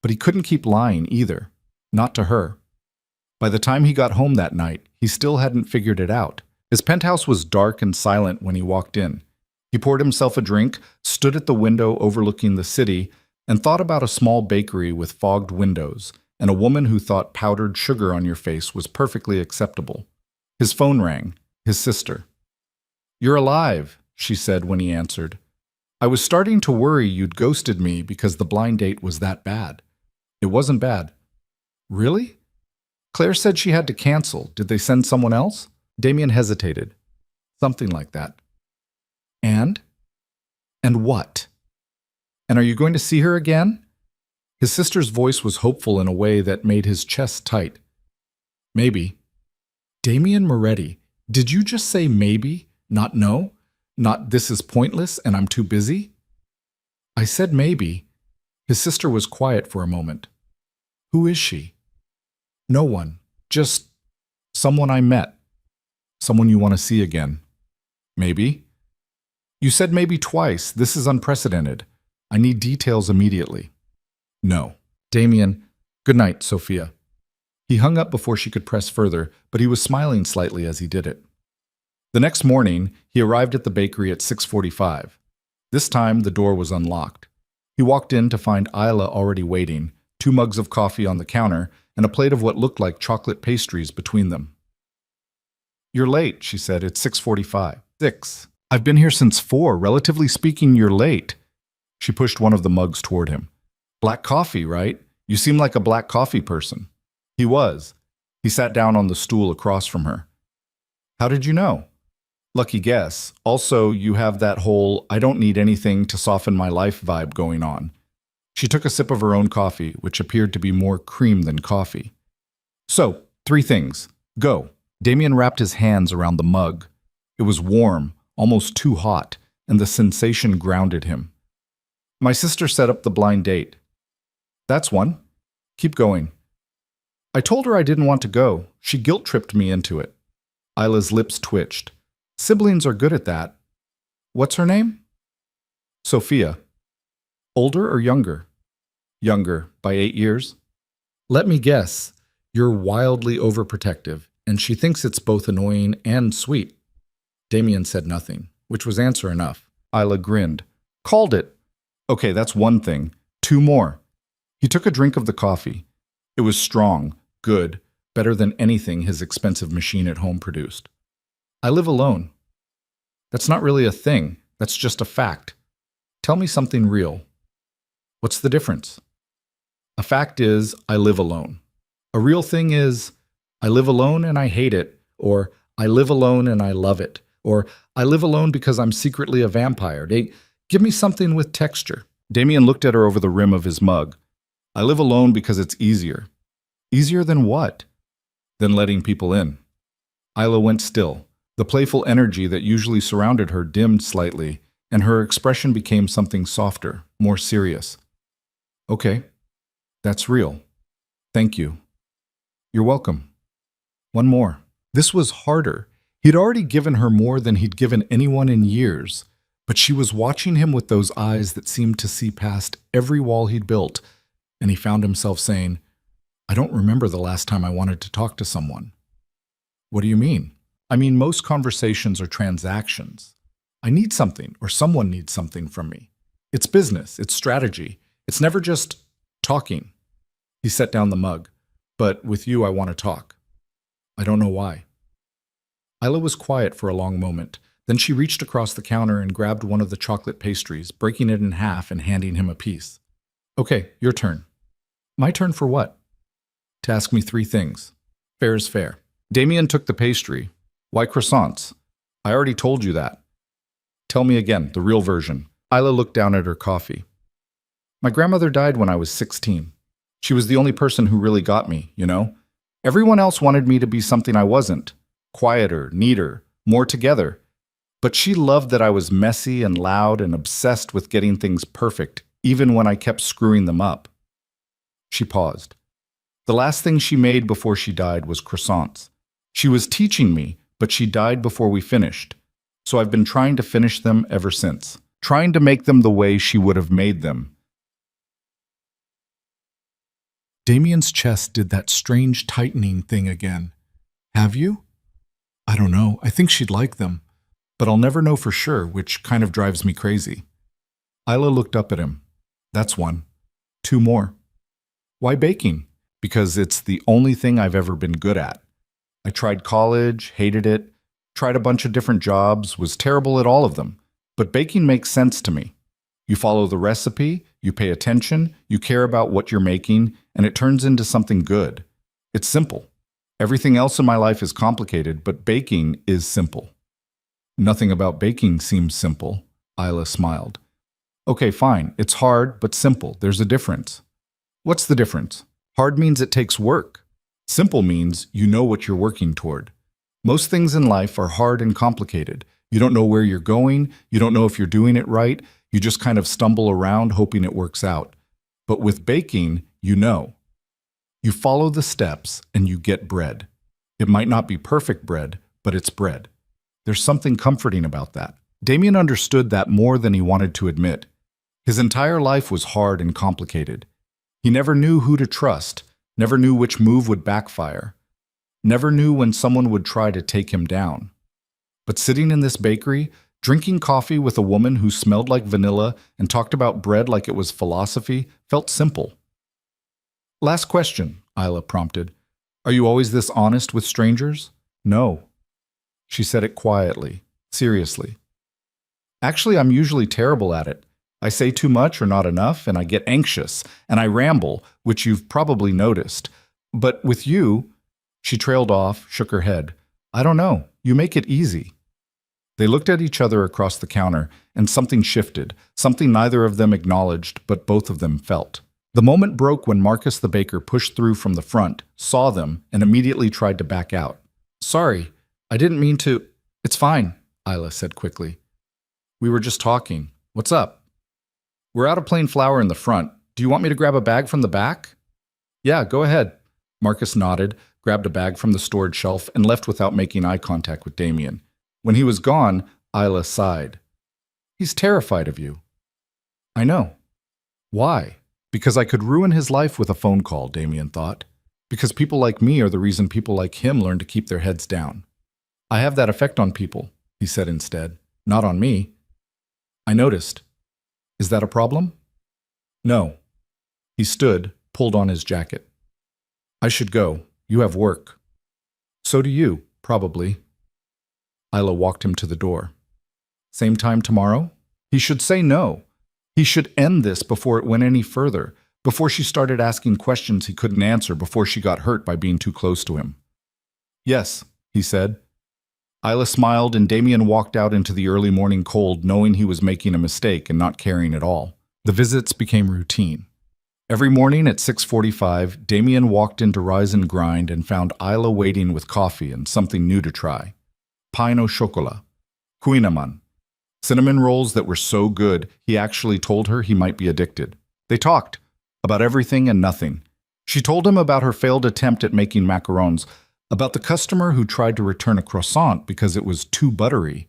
A: but he couldn't keep lying either. Not to her. By the time he got home that night, he still hadn't figured it out. His penthouse was dark and silent when he walked in. He poured himself a drink, stood at the window overlooking the city, and thought about a small bakery with fogged windows, and a woman who thought powdered sugar on your face was perfectly acceptable. His phone rang. His sister. "You're alive," she said when he answered. "I was starting to worry you'd ghosted me because the blind date was that bad." "It wasn't bad." "Really?" "Claire said she had to cancel. Did they send someone else?" Damien hesitated. "Something like that." "And?" "And what?" "And are you going to see her again?" His sister's voice was hopeful in a way that made his chest tight. "Maybe." "Damien Moretti, did you just say maybe, not no? Not this is pointless and I'm too busy?" "I said maybe." His sister was quiet for a moment. "Who is she?" "No one. Just someone I met. Someone you want to see again." "Maybe." "You said maybe twice. This is unprecedented. I need details immediately." "No." "Damien, good night, Sophia." He hung up before she could press further, but he was smiling slightly as he did it. The next morning, he arrived at the bakery at 6:45. This time, the door was unlocked. He walked in to find Isla already waiting, 2 mugs of coffee on the counter, and a plate of what looked like chocolate pastries between them. "You're late," she said. "It's 6:45. 6. I've been here since 4. Relatively speaking, you're late." She pushed one of the mugs toward him. "Black coffee, right? You seem like a black coffee person." He was. He sat down on the stool across from her. "How did you know?" "Lucky guess. Also, you have that whole I don't need anything to soften my life vibe going on." She took a sip of her own coffee, which appeared to be more cream than coffee. "So, 3 things. Go." Damien wrapped his hands around the mug. It was warm, almost too hot, and the sensation grounded him. "My sister set up the blind date." "That's one. Keep going." "I told her I didn't want to go. She guilt-tripped me into it." Isla's lips twitched. "Siblings are good at that." "What's her name?" "Sophia." "Older or younger?" "Younger, by 8 years." "Let me guess. You're wildly overprotective, and she thinks it's both annoying and sweet." Damien said nothing, which was answer enough. Isla grinned. "Called it." "Okay, that's one thing. 2 more." He took a drink of the coffee. It was strong, good, better than anything his expensive machine at home produced. "I live alone." "That's not really a thing. That's just a fact. Tell me something real." "What's the difference?" "A fact is, I live alone. A real thing is, I live alone and I hate it, or I live alone and I love it, or I live alone because I'm secretly a vampire. Give me something with texture." Damien looked at her over the rim of his mug. "I live alone because it's easier." "Easier than what?" "Than letting people in." Isla went still. The playful energy that usually surrounded her dimmed slightly, and her expression became something softer, more serious. "Okay, that's real. Thank you." "You're welcome." One more. This was harder. He'd already given her more than he'd given anyone in years, but she was watching him with those eyes that seemed to see past every wall he'd built, and he found himself saying, "I don't remember the last time I wanted to talk to someone." "What do you mean?" "I mean, most conversations are transactions. I need something, or someone needs something from me. It's business, it's strategy. It's never just talking." He set down the mug. "But with you, I want to talk." "I don't know why." Isla was quiet for a long moment. Then she reached across the counter and grabbed one of the chocolate pastries, breaking it in half and handing him a piece. "Okay, your turn." "My turn for what?" "To ask me 3 things. Fair is fair." Damien took the pastry. "Why croissants?" "I already told you that." "Tell me again, the real version." Isla looked down at her coffee. "My grandmother died when I was 16. She was the only person who really got me, you know? Everyone else wanted me to be something I wasn't. Quieter, neater, more together. But she loved that I was messy and loud and obsessed with getting things perfect, even when I kept screwing them up." She paused. "The last thing she made before she died was croissants. She was teaching me, but she died before we finished. So I've been trying to finish them ever since. Trying to make them the way she would have made them." Damien's chest did that strange tightening thing again. "Have you?" "I don't know. I think she'd like them. But I'll never know for sure, which kind of drives me crazy." Isla looked up at him. "That's one. 2 more." "Why baking?" "Because it's the only thing I've ever been good at. I tried college, hated it, tried a bunch of different jobs, was terrible at all of them. But baking makes sense to me. You follow the recipe, you pay attention, you care about what you're making, and it turns into something good. It's simple. Everything else in my life is complicated, but baking is simple." "Nothing about baking seems simple," Isla smiled. "Okay, fine. It's hard, but simple. There's a difference." "What's the difference?" "Hard means it takes work. Simple means you know what you're working toward. Most things in life are hard and complicated. You don't know where you're going, you don't know if you're doing it right, you just kind of stumble around hoping it works out. But with baking, you know. You follow the steps and you get bread. It might not be perfect bread, but it's bread. There's something comforting about that." Damien understood that more than he wanted to admit. His entire life was hard and complicated. He never knew who to trust, never knew which move would backfire, never knew when someone would try to take him down. But sitting in this bakery, Drinking coffee with a woman who smelled like vanilla and talked about bread like it was philosophy felt simple. Last question, Isla prompted. Are you always this honest with strangers? No. She said it quietly, seriously. Actually, I'm usually terrible at it. I say too much or not enough, and I get anxious, and I ramble, which you've probably noticed. But with you, she trailed off, shook her head. I don't know. You make it easy. They looked at each other across the counter, and something shifted, something neither of them acknowledged, but both of them felt. The moment broke when Marcus the baker pushed through from the front, saw them, and immediately tried to back out. Sorry, I didn't mean to. It's fine, Isla said quickly. We were just talking. What's up? We're out of plain flour in the front. Do you want me to grab a bag from the back? Yeah, go ahead. Marcus nodded, grabbed a bag from the storage shelf, and left without making eye contact with Damien. When he was gone, Isla sighed. He's terrified of you. I know. Why? Because I could ruin his life with a phone call, Damien thought. Because people like me are the reason people like him learn to keep their heads down. I have that effect on people, he said instead. Not on me. I noticed. Is that a problem? No. He stood, pulled on his jacket. I should go. You have work. So do you, probably. Isla walked him to the door. Same time tomorrow? He should say no. He should end this before it went any further, before she started asking questions he couldn't answer, before she got hurt by being too close to him. Yes, he said. Isla smiled, and Damien walked out into the early morning cold, knowing he was making a mistake and not caring at all. The visits became routine. Every morning at 6:45, Damien walked into Rise and Grind and found Isla waiting with coffee and something new to try. Pain au chocolat, kouign-amann, cinnamon rolls that were so good he actually told her he might be addicted. They talked about everything and nothing. She told him about her failed attempt at making macarons, about the customer who tried to return a croissant because it was too buttery,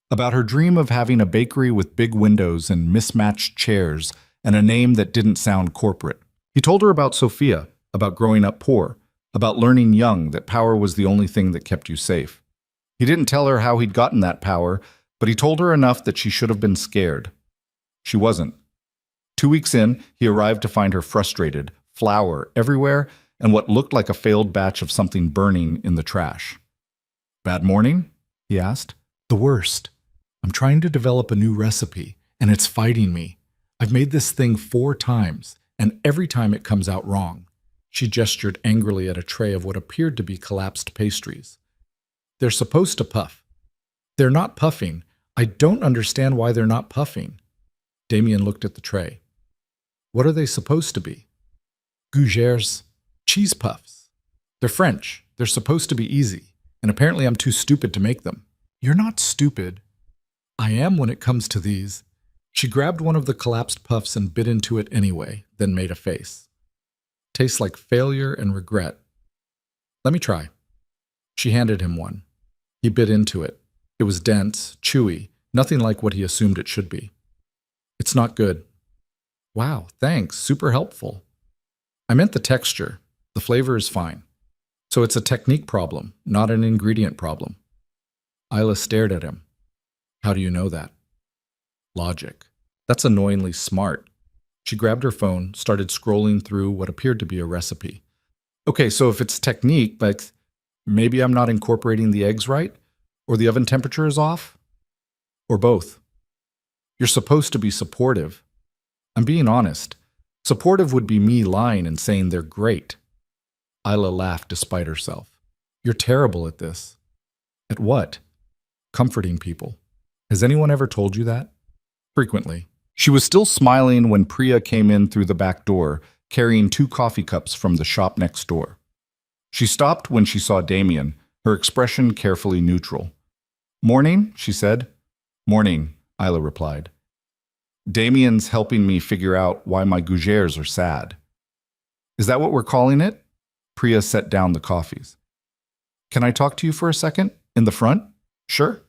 A: about her dream of having a bakery with big windows and mismatched chairs and a name that didn't sound corporate. He told her about Sophia, about growing up poor, about learning young that power was the only thing that kept you safe. He didn't tell her how he'd gotten that power, but he told her enough that she should have been scared. She wasn't. 2 weeks in, he arrived to find her frustrated, flour everywhere, and what looked like a failed batch of something burning in the trash. Bad morning? He asked. The worst. I'm trying to develop a new recipe, and it's fighting me. I've made this thing 4 times, and every time it comes out wrong. She gestured angrily at a tray of what appeared to be collapsed pastries. They're supposed to puff. They're not puffing. I don't understand why they're not puffing. Damien looked at the tray. What are they supposed to be? Gougères, cheese puffs. They're French. They're supposed to be easy, and apparently I'm too stupid to make them. You're not stupid. I am when it comes to these. She grabbed one of the collapsed puffs and bit into it anyway, then made a face. Tastes like failure and regret. Let me try. She handed him one. He bit into it. It was dense, chewy, nothing like what he assumed it should be. It's not good. Wow, thanks, super helpful. I meant the texture. The flavor is fine. So it's a technique problem, not an ingredient problem. Isla stared at him. How do you know that? Logic. That's annoyingly smart. She grabbed her phone, started scrolling through what appeared to be a recipe. Okay, so if it's technique, like maybe I'm not incorporating the eggs right? Or the oven temperature is off? Or both? You're supposed to be supportive. I'm being honest. Supportive would be me lying and saying they're great. Isla laughed despite herself. You're terrible at this. At what? Comforting people. Has anyone ever told you that? Frequently. She was still smiling when Priya came in through the back door, carrying 2 coffee cups from the shop next door. She stopped when she saw Damien, her expression carefully neutral. Morning, she said. Morning, Isla replied. Damien's helping me figure out why my gougères are sad. Is that what we're calling it? Priya set down the coffees. Can I talk to you for a second? In the front? Sure.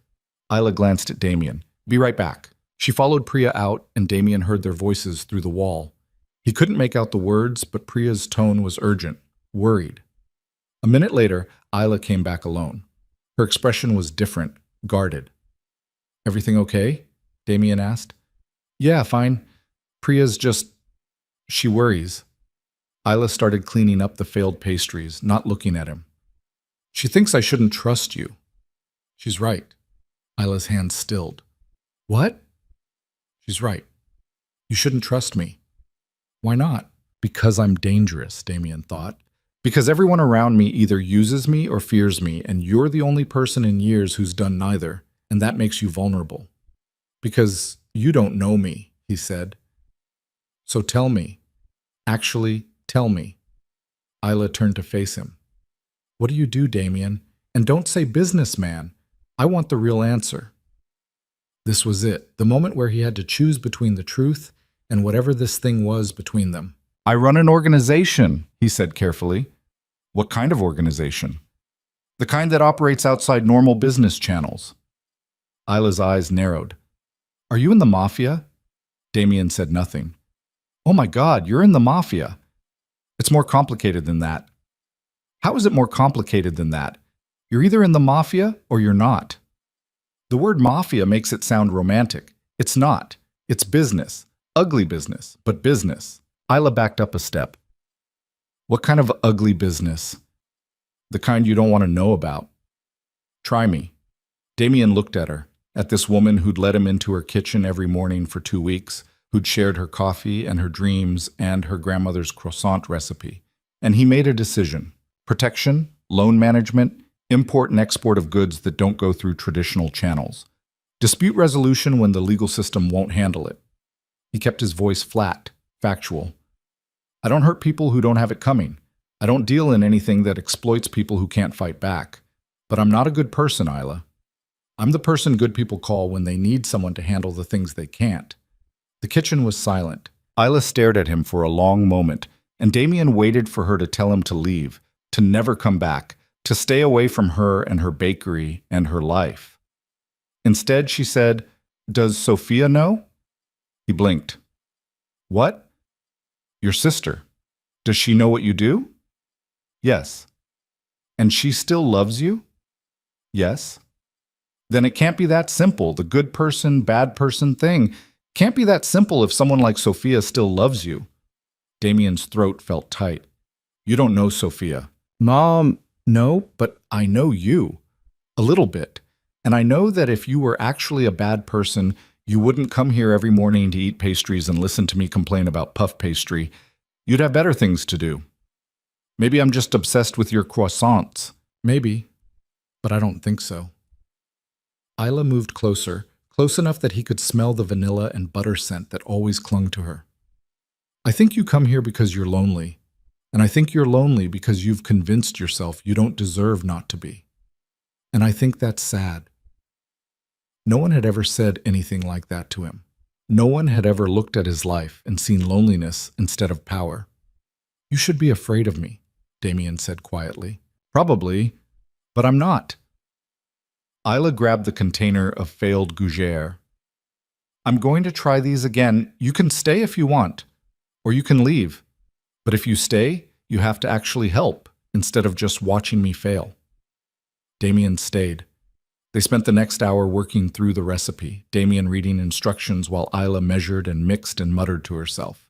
A: Isla glanced at Damien. Be right back. She followed Priya out, and Damien heard their voices through the wall. He couldn't make out the words, but Priya's tone was urgent, worried. A minute later, Isla came back alone. Her expression was different, guarded. Everything okay? Damien asked. Yeah, fine. Priya's just... She worries. Isla started cleaning up the failed pastries, not looking at him. She thinks I shouldn't trust you. She's right. Isla's hand stilled. What? She's right. You shouldn't trust me. Why not? Because I'm dangerous, Damien thought. Because everyone around me either uses me or fears me, and you're the only person in years who's done neither, and that makes you vulnerable. Because you don't know me, he said. So tell me. Actually, tell me. Isla turned to face him. What do you do, Damien? And don't say businessman. I want the real answer. This was it, the moment where he had to choose between the truth and whatever this thing was between them. I run an organization, he said carefully. What kind of organization? The kind that operates outside normal business channels. Isla's eyes narrowed. Are you in the Mafia? Damien said nothing. Oh my God, you're in the Mafia. It's more complicated than that. How is it more complicated than that? You're either in the Mafia or you're not. The word Mafia makes it sound romantic. It's not. It's business. Ugly business, but business. Isla backed up a step. What kind of ugly business? The kind you don't want to know about. Try me. Damien looked at her, at this woman who'd let him into her kitchen every morning for 2 weeks, who'd shared her coffee and her dreams and her grandmother's croissant recipe. And he made a decision. Protection, loan management, import and export of goods that don't go through traditional channels. Dispute resolution when the legal system won't handle it. He kept his voice flat, factual. I don't hurt people who don't have it coming. I don't deal in anything that exploits people who can't fight back. But I'm not a good person, Isla. I'm the person good people call when they need someone to handle the things they can't. The kitchen was silent. Isla stared at him for a long moment, and Damien waited for her to tell him to leave, to never come back, to stay away from her and her bakery and her life. Instead, she said, Does Sophia know? He blinked. What? Your sister. Does she know what you do? Yes. And she still loves you? Yes. Then it can't be that simple, the good person, bad person thing. Can't be that simple if someone like Sophia still loves you. Damien's throat felt tight. You don't know Sophia. Mom, no, but I know you. A little bit. And I know that if you were actually a bad person, you wouldn't come here every morning to eat pastries and listen to me complain about puff pastry. You'd have better things to do. Maybe I'm just obsessed with your croissants. Maybe, but I don't think so. Isla moved closer, close enough that he could smell the vanilla and butter scent that always clung to her. I think you come here because you're lonely, and I think you're lonely because you've convinced yourself you don't deserve not to be. And I think that's sad. No one had ever said anything like that to him. No one had ever looked at his life and seen loneliness instead of power. You should be afraid of me, Damien said quietly. Probably, but I'm not. Isla grabbed the container of failed gougere. I'm going to try these again. You can stay if you want, or you can leave. But if you stay, you have to actually help instead of just watching me fail. Damien stayed. They spent the next hour working through the recipe, Damien reading instructions while Isla measured and mixed and muttered to herself.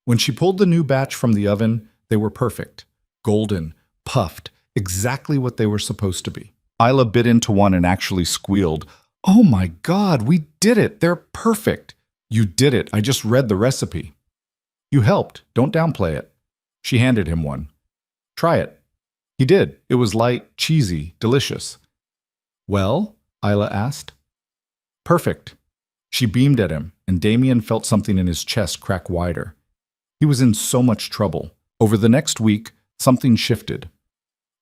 A: When she pulled the new batch from the oven, they were perfect, golden, puffed, exactly what they were supposed to be. Isla bit into one and actually squealed, Oh my God, we did it! They're perfect! You did it, I just read the recipe. You helped, don't downplay it. She handed him one. Try it. He did. It was light, cheesy, delicious. Well? Isla asked. Perfect. She beamed at him, and Damien felt something in his chest crack wider. He was in so much trouble. Over the next week, something shifted.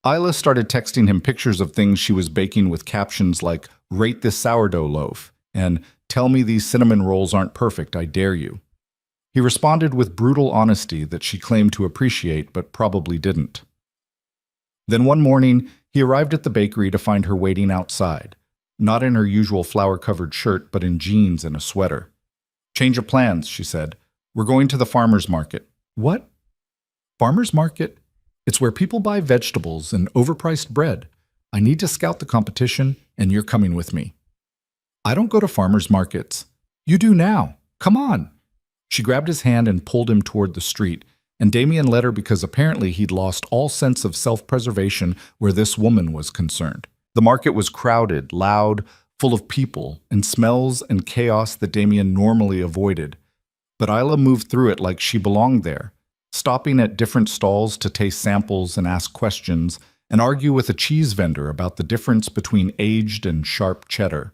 A: Isla started texting him pictures of things she was baking with captions like, Rate this sourdough loaf, and Tell me these cinnamon rolls aren't perfect, I dare you. He responded with brutal honesty that she claimed to appreciate but probably didn't. Then one morning, he arrived at the bakery to find her waiting outside, not in her usual flower-covered shirt, but in jeans and a sweater. Change of plans, she said. We're going to the farmer's market. What? Farmer's market? It's where people buy vegetables and overpriced bread. I need to scout the competition, and you're coming with me. I don't go to farmers markets. You do now. Come on. She grabbed his hand and pulled him toward the street, and Damien led her because apparently he'd lost all sense of self-preservation where this woman was concerned. The market was crowded, loud, full of people, and smells and chaos that Damien normally avoided. But Isla moved through it like she belonged there, stopping at different stalls to taste samples and ask questions, and argue with a cheese vendor about the difference between aged and sharp cheddar.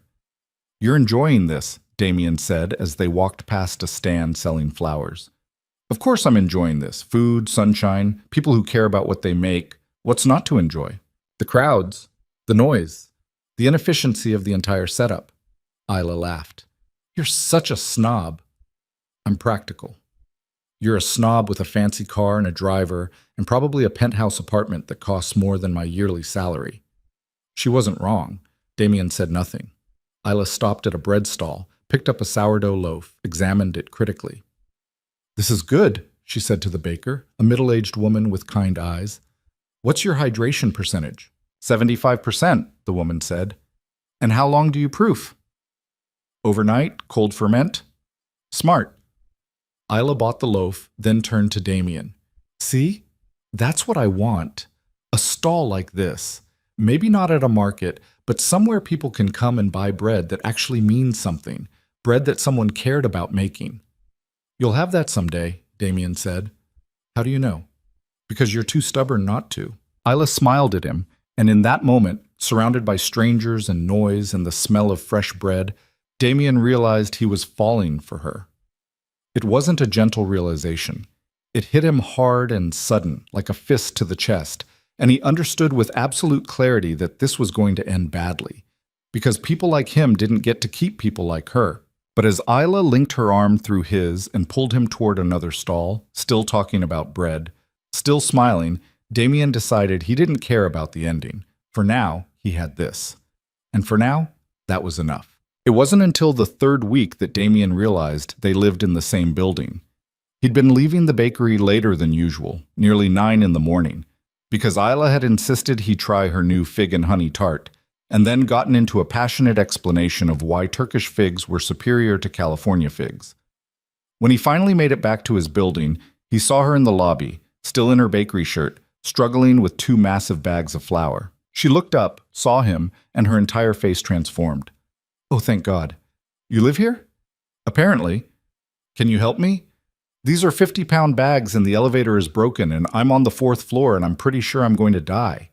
A: "You're enjoying this," Damien said as they walked past a stand selling flowers. "Of course I'm enjoying this. Food, sunshine, people who care about what they make. What's not to enjoy? The crowds, the noise, the inefficiency of the entire setup." Isla laughed. "You're such a snob." "I'm practical. You're a snob with a fancy car and a driver and probably a penthouse apartment that costs more than my yearly salary." She wasn't wrong. Damien said nothing. Isla stopped at a bread stall, picked up a sourdough loaf, examined it critically. "This is good," she said to the baker, a middle-aged woman with kind eyes. "What's your hydration percentage?" 75%, the woman said. "And how long do you proof?" "Overnight, cold ferment." "Smart." Isla bought the loaf, then turned to Damien. "See? That's what I want. A stall like this. Maybe not at a market, but somewhere people can come and buy bread that actually means something. Bread that someone cared about making." "You'll have that someday," Damien said. "How do you know?" "Because you're too stubborn not to." Isla smiled at him, and in that moment, surrounded by strangers and noise and the smell of fresh bread, Damien realized he was falling for her. It wasn't a gentle realization. It hit him hard and sudden, like a fist to the chest, and he understood with absolute clarity that this was going to end badly, because people like him didn't get to keep people like her. But as Isla linked her arm through his and pulled him toward another stall, still talking about bread, still smiling, Damien decided he didn't care about the ending. For now, he had this. And for now, that was enough. It wasn't until the third week that Damien realized they lived in the same building. He'd been leaving the bakery later than usual, nearly 9 in the morning, because Isla had insisted he try her new fig and honey tart, and then gotten into a passionate explanation of why Turkish figs were superior to California figs. When he finally made it back to his building, he saw her in the lobby, still in her bakery shirt, struggling with 2 massive bags of flour. She looked up, saw him, and her entire face transformed. "Oh, thank God. You live here?" "Apparently. Can you help me? These are 50-pound bags and the elevator is broken and I'm on the 4th floor and I'm pretty sure I'm going to die."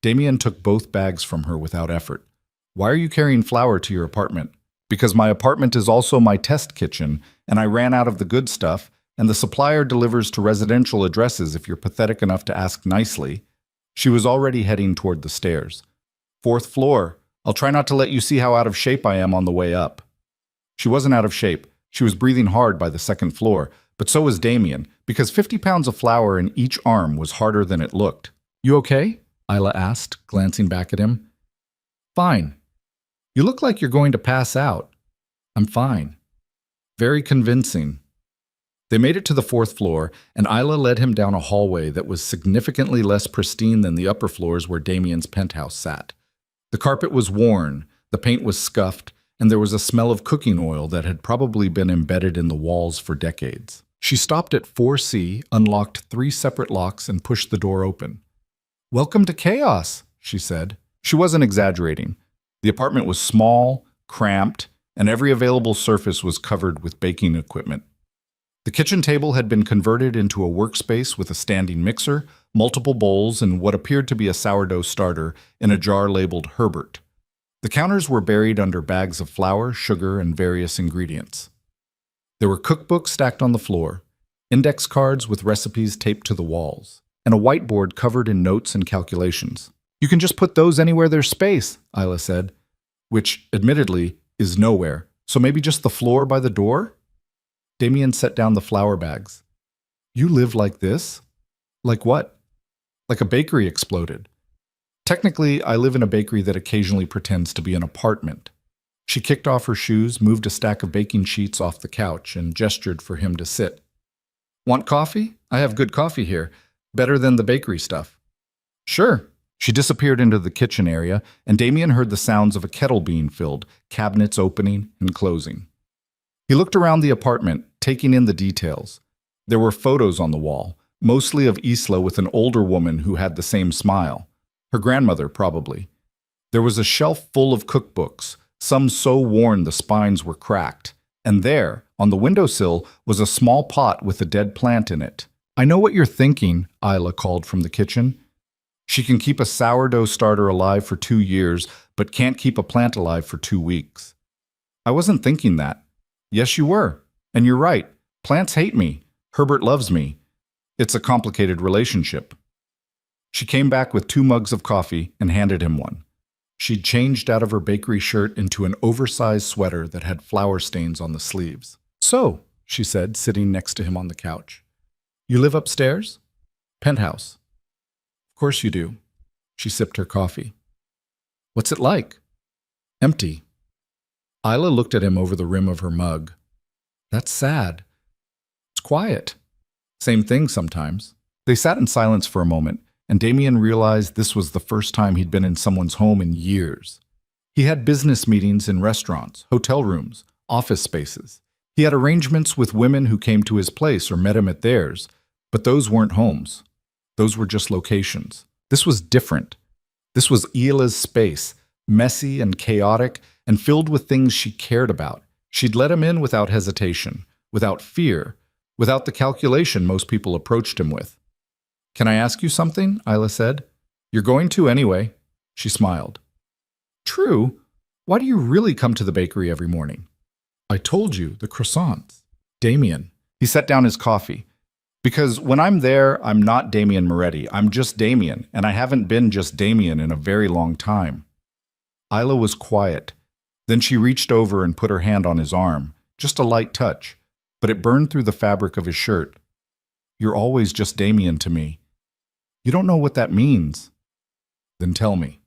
A: Damien took both bags from her without effort. "Why are you carrying flour to your apartment?" "Because my apartment is also my test kitchen and I ran out of the good stuff and the supplier delivers to residential addresses if you're pathetic enough to ask nicely." She was already heading toward the stairs. "4th floor. I'll try not to let you see how out of shape I am on the way up." She wasn't out of shape. She was breathing hard by the 2nd floor, but so was Damien, because 50 pounds of flour in each arm was harder than it looked. "You okay?" Isla asked, glancing back at him. "Fine. You look like you're going to pass out." "I'm fine." Very convincing. They made it to the 4th floor, and Isla led him down a hallway that was significantly less pristine than the upper floors where Damien's penthouse sat. The carpet was worn, the paint was scuffed, and there was a smell of cooking oil that had probably been embedded in the walls for decades. She stopped at 4C, unlocked 3 separate locks, and pushed the door open. "Welcome to chaos," she said. She wasn't exaggerating. The apartment was small, cramped, and every available surface was covered with baking equipment. The kitchen table had been converted into a workspace with a standing mixer, multiple bowls, and what appeared to be a sourdough starter in a jar labeled Herbert. The counters were buried under bags of flour, sugar, and various ingredients. There were cookbooks stacked on the floor, index cards with recipes taped to the walls, and a whiteboard covered in notes and calculations. "You can just put those anywhere there's space," Isla said, which, admittedly, is nowhere, so maybe just the floor by the door? Damien set down the flour bags. "You live like this?" "Like what?" "Like a bakery exploded." "Technically, I live in a bakery that occasionally pretends to be an apartment." She kicked off her shoes, moved a stack of baking sheets off the couch, and gestured for him to sit. "Want coffee? I have good coffee here. Better than the bakery stuff." "Sure." She disappeared into the kitchen area, and Damien heard the sounds of a kettle being filled, cabinets opening and closing. He looked around the apartment, taking in the details. There were photos on the wall, mostly of Isla with an older woman who had the same smile. Her grandmother, probably. There was a shelf full of cookbooks, some so worn the spines were cracked. And there, on the windowsill, was a small pot with a dead plant in it. "I know what you're thinking," Isla called from the kitchen. "She can keep a sourdough starter alive for 2 years, but can't keep a plant alive for 2 weeks." "I wasn't thinking that." "Yes, you were. And you're right. Plants hate me. Herbert loves me. It's a complicated relationship." She came back with 2 mugs of coffee and handed him one. She'd changed out of her bakery shirt into an oversized sweater that had flower stains on the sleeves. "So," she said, sitting next to him on the couch, "you live upstairs?" "Penthouse." "Of course you do." She sipped her coffee. "What's it like?" "Empty." Isla looked at him over the rim of her mug. "That's sad." "It's quiet." "Same thing sometimes." They sat in silence for a moment, and Damien realized this was the first time he'd been in someone's home in years. He had business meetings in restaurants, hotel rooms, office spaces. He had arrangements with women who came to his place or met him at theirs, but those weren't homes. Those were just locations. This was different. This was Ila's space, messy and chaotic and filled with things she cared about. She'd let him in without hesitation, without fear, without the calculation most people approached him with. "Can I ask you something?" Isla said. "You're going to anyway." She smiled. "True. Why do you really come to the bakery every morning?" "I told you, the croissants." "Damien." He set down his coffee. "Because when I'm there, I'm not Damien Moretti. I'm just Damien, and I haven't been just Damien in a very long time." Isla was quiet. Then she reached over and put her hand on his arm, just a light touch, but it burned through the fabric of his shirt. "You're always just Damien to me." "You don't know what that means." "Then tell me."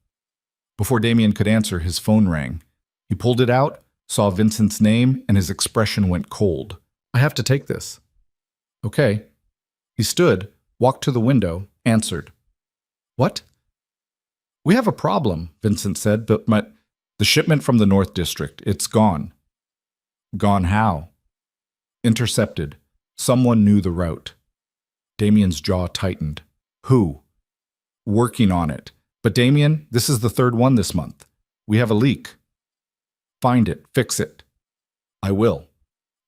A: Before Damien could answer, his phone rang. He pulled it out, saw Vincent's name, and his expression went cold. "I have to take this." "Okay." He stood, walked to the window, answered. "What?" "We have a problem," Vincent said, "but the shipment from the North District, it's gone." "Gone how?" "Intercepted. Someone knew the route." Damien's jaw tightened. "Who?" "Working on it. But Damien, this is the 3rd one this month. We have a leak." "Find it. Fix it." "I will.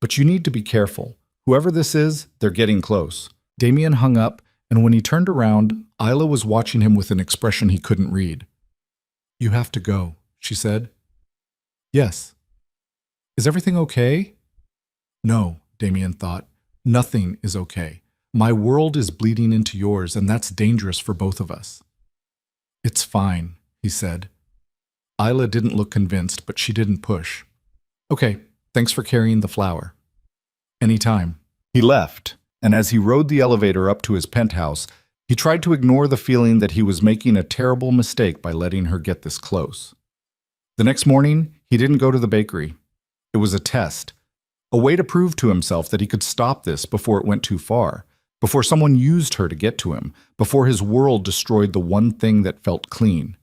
A: But you need to be careful. Whoever this is, they're getting close." Damien hung up, and when he turned around, Isla was watching him with an expression he couldn't read. "You have to go," she said. "Yes." "Is everything okay?" "No," Damien thought. "Nothing is okay. My world is bleeding into yours, and that's dangerous for both of us." "It's fine," he said. Isla didn't look convinced, but she didn't push. "Okay, thanks for carrying the flour." "Anytime." He left, and as he rode the elevator up to his penthouse, he tried to ignore the feeling that he was making a terrible mistake by letting her get this close. The next morning, he didn't go to the bakery. It was a test, a way to prove to himself that he could stop this before it went too far, before someone used her to get to him, before his world destroyed the one thing that felt clean.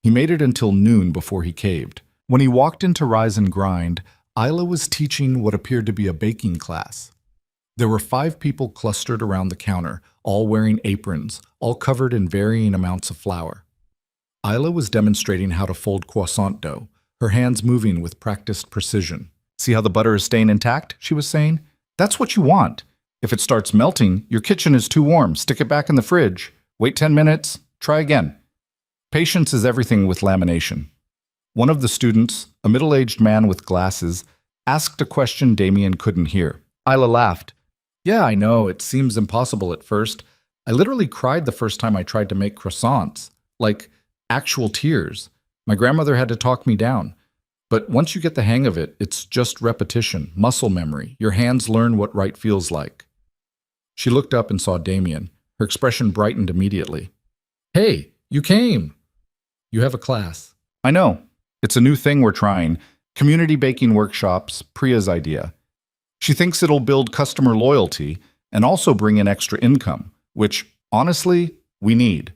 A: He made it until noon before he caved. When he walked into Rise and Grind, Isla was teaching what appeared to be a baking class. There were 5 people clustered around the counter, all wearing aprons, all covered in varying amounts of flour. Isla was demonstrating how to fold croissant dough, her hands moving with practiced precision. "See how the butter is staying intact?" she was saying. "That's what you want. If it starts melting, your kitchen is too warm. Stick it back in the fridge. Wait 10 minutes. Try again." Patience is everything with lamination. One of the students, a middle-aged man with glasses, asked a question Damien couldn't hear. Isla laughed. "Yeah, I know, it seems impossible at first. I literally cried the first time I tried to make croissants. Like, actual tears. My grandmother had to talk me down. But once you get the hang of it, it's just repetition, muscle memory. Your hands learn what right feels like." She looked up and saw Damien. Her expression brightened immediately. "Hey, you came!" "You have a class." "I know. It's a new thing we're trying. Community baking workshops, Priya's idea. She thinks it'll build customer loyalty and also bring in extra income, which, honestly, we need."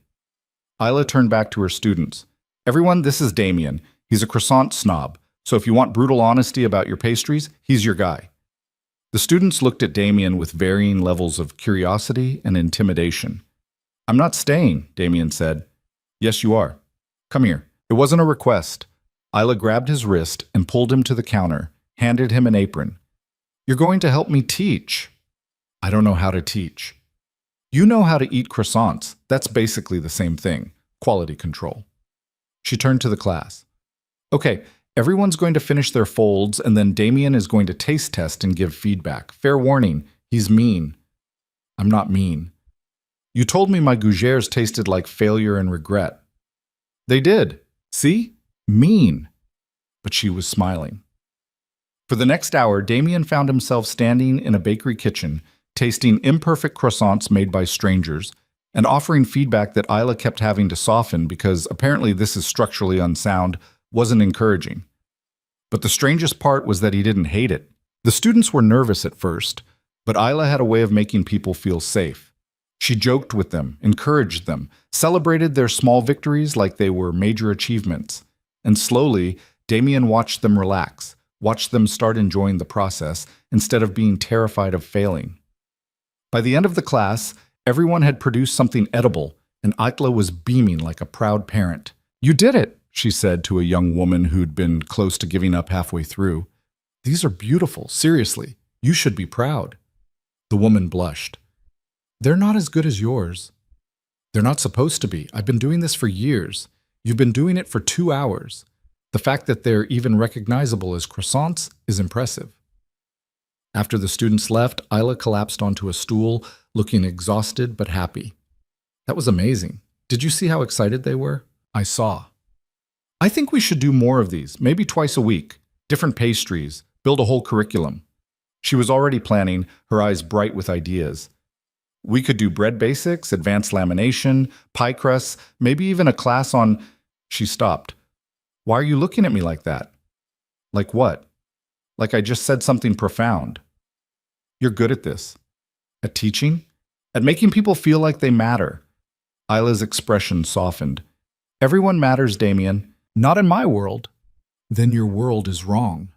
A: Isla turned back to her students. Everyone, this is Damien. He's a croissant snob, so if you want brutal honesty about your pastries, he's your guy. The students looked at Damien with varying levels of curiosity and intimidation. I'm not staying, Damien said. Yes, you are. Come here. It wasn't a request. Isla grabbed his wrist and pulled him to the counter, handed him an apron. You're going to help me teach. I don't know how to teach. You know how to eat croissants. That's basically the same thing. Quality control. She turned to the class. Okay, everyone's going to finish their folds, and then Damien is going to taste test and give feedback. Fair warning, he's mean. I'm not mean. You told me my gougères tasted like failure and regret. They did. See? Mean. But she was smiling. For the next hour, Damien found himself standing in a bakery kitchen, tasting imperfect croissants made by strangers, and offering feedback that Isla kept having to soften because apparently this is structurally unsound, wasn't encouraging. But the strangest part was that he didn't hate it. The students were nervous at first, but Isla had a way of making people feel safe. She joked with them, encouraged them, celebrated their small victories like they were major achievements. And slowly, Damien watched them relax, watched them start enjoying the process instead of being terrified of failing. By the end of the class, everyone had produced something edible, and Isla was beaming like a proud parent. You did it, she said to a young woman who'd been close to giving up halfway through. These are beautiful, seriously. You should be proud. The woman blushed. They're not as good as yours. They're not supposed to be. I've been doing this for years. You've been doing it for 2 hours. The fact that they're even recognizable as croissants is impressive. After the students left, Isla collapsed onto a stool, looking exhausted but happy. That was amazing. Did you see how excited they were? I saw. I think we should do more of these, maybe twice a week. Different pastries, build a whole curriculum. She was already planning, her eyes bright with ideas. We could do bread basics, advanced lamination, pie crusts, maybe even a class on… She stopped. Why are you looking at me like that? Like what? Like I just said something profound. You're good at this. At teaching? At making people feel like they matter. Isla's expression softened. Everyone matters, Damien. Not in my world. Then your world is wrong.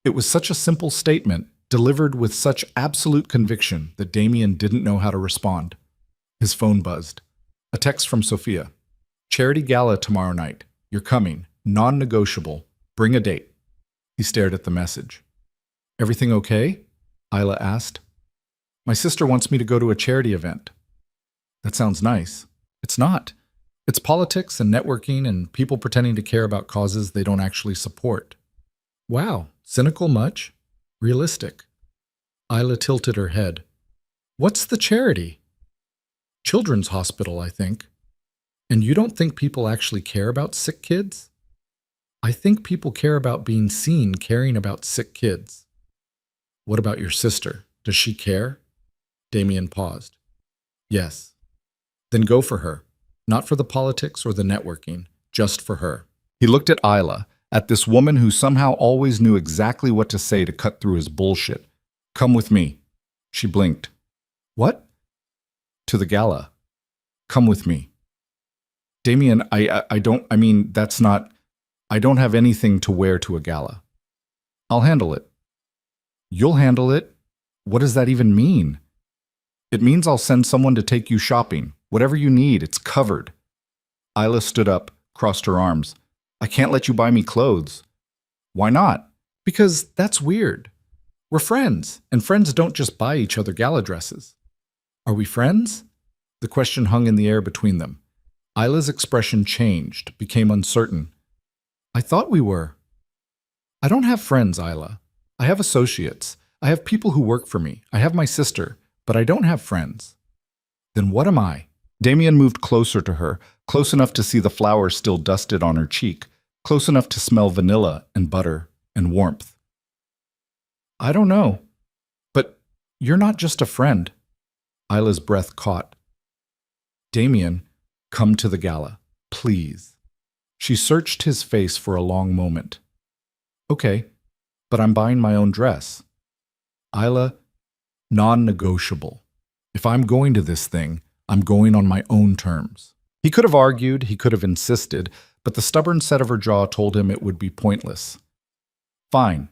A: It was such a simple statement, delivered with such absolute conviction that Damien didn't know how to respond. His phone buzzed. A text from Sophia. Charity gala tomorrow night. You're coming. Non-negotiable. Bring a date. He stared at the message. Everything okay? Isla asked. My sister wants me to go to a charity event. That sounds nice. It's not. It's politics and networking and people pretending to care about causes they don't actually support. Wow, cynical much? Realistic. Isla tilted her head. What's the charity? Children's hospital, I think. And you don't think people actually care about sick kids? I think people care about being seen caring about sick kids. What about your sister? Does she care? Damien paused. Yes. Then go for her. Not for the politics or the networking, just for her. He looked at Isla, at this woman who somehow always knew exactly what to say to cut through his bullshit. Come with me. She blinked. What? To the gala. Come with me. Damien, I don't have anything to wear to a gala. I'll handle it. You'll handle it? What does that even mean? It means I'll send someone to take you shopping. Whatever you need, it's covered. Isla stood up, crossed her arms. I can't let you buy me clothes. Why not? Because that's weird. We're friends, and friends don't just buy each other gala dresses. Are we friends? The question hung in the air between them. Isla's expression changed, became uncertain. I thought we were. I don't have friends, Isla. I have associates. I have people who work for me. I have my sister, but I don't have friends. Then what am I? Damien moved closer to her, close enough to see the flowers still dusted on her cheek, close enough to smell vanilla and butter and warmth. I don't know. But you're not just a friend. Isla's breath caught. Damien, come to the gala, please. She searched his face for a long moment. Okay, but I'm buying my own dress. Isla, non-negotiable. If I'm going to this thing, I'm going on my own terms. He could have argued, he could have insisted, but the stubborn set of her jaw told him it would be pointless. Fine.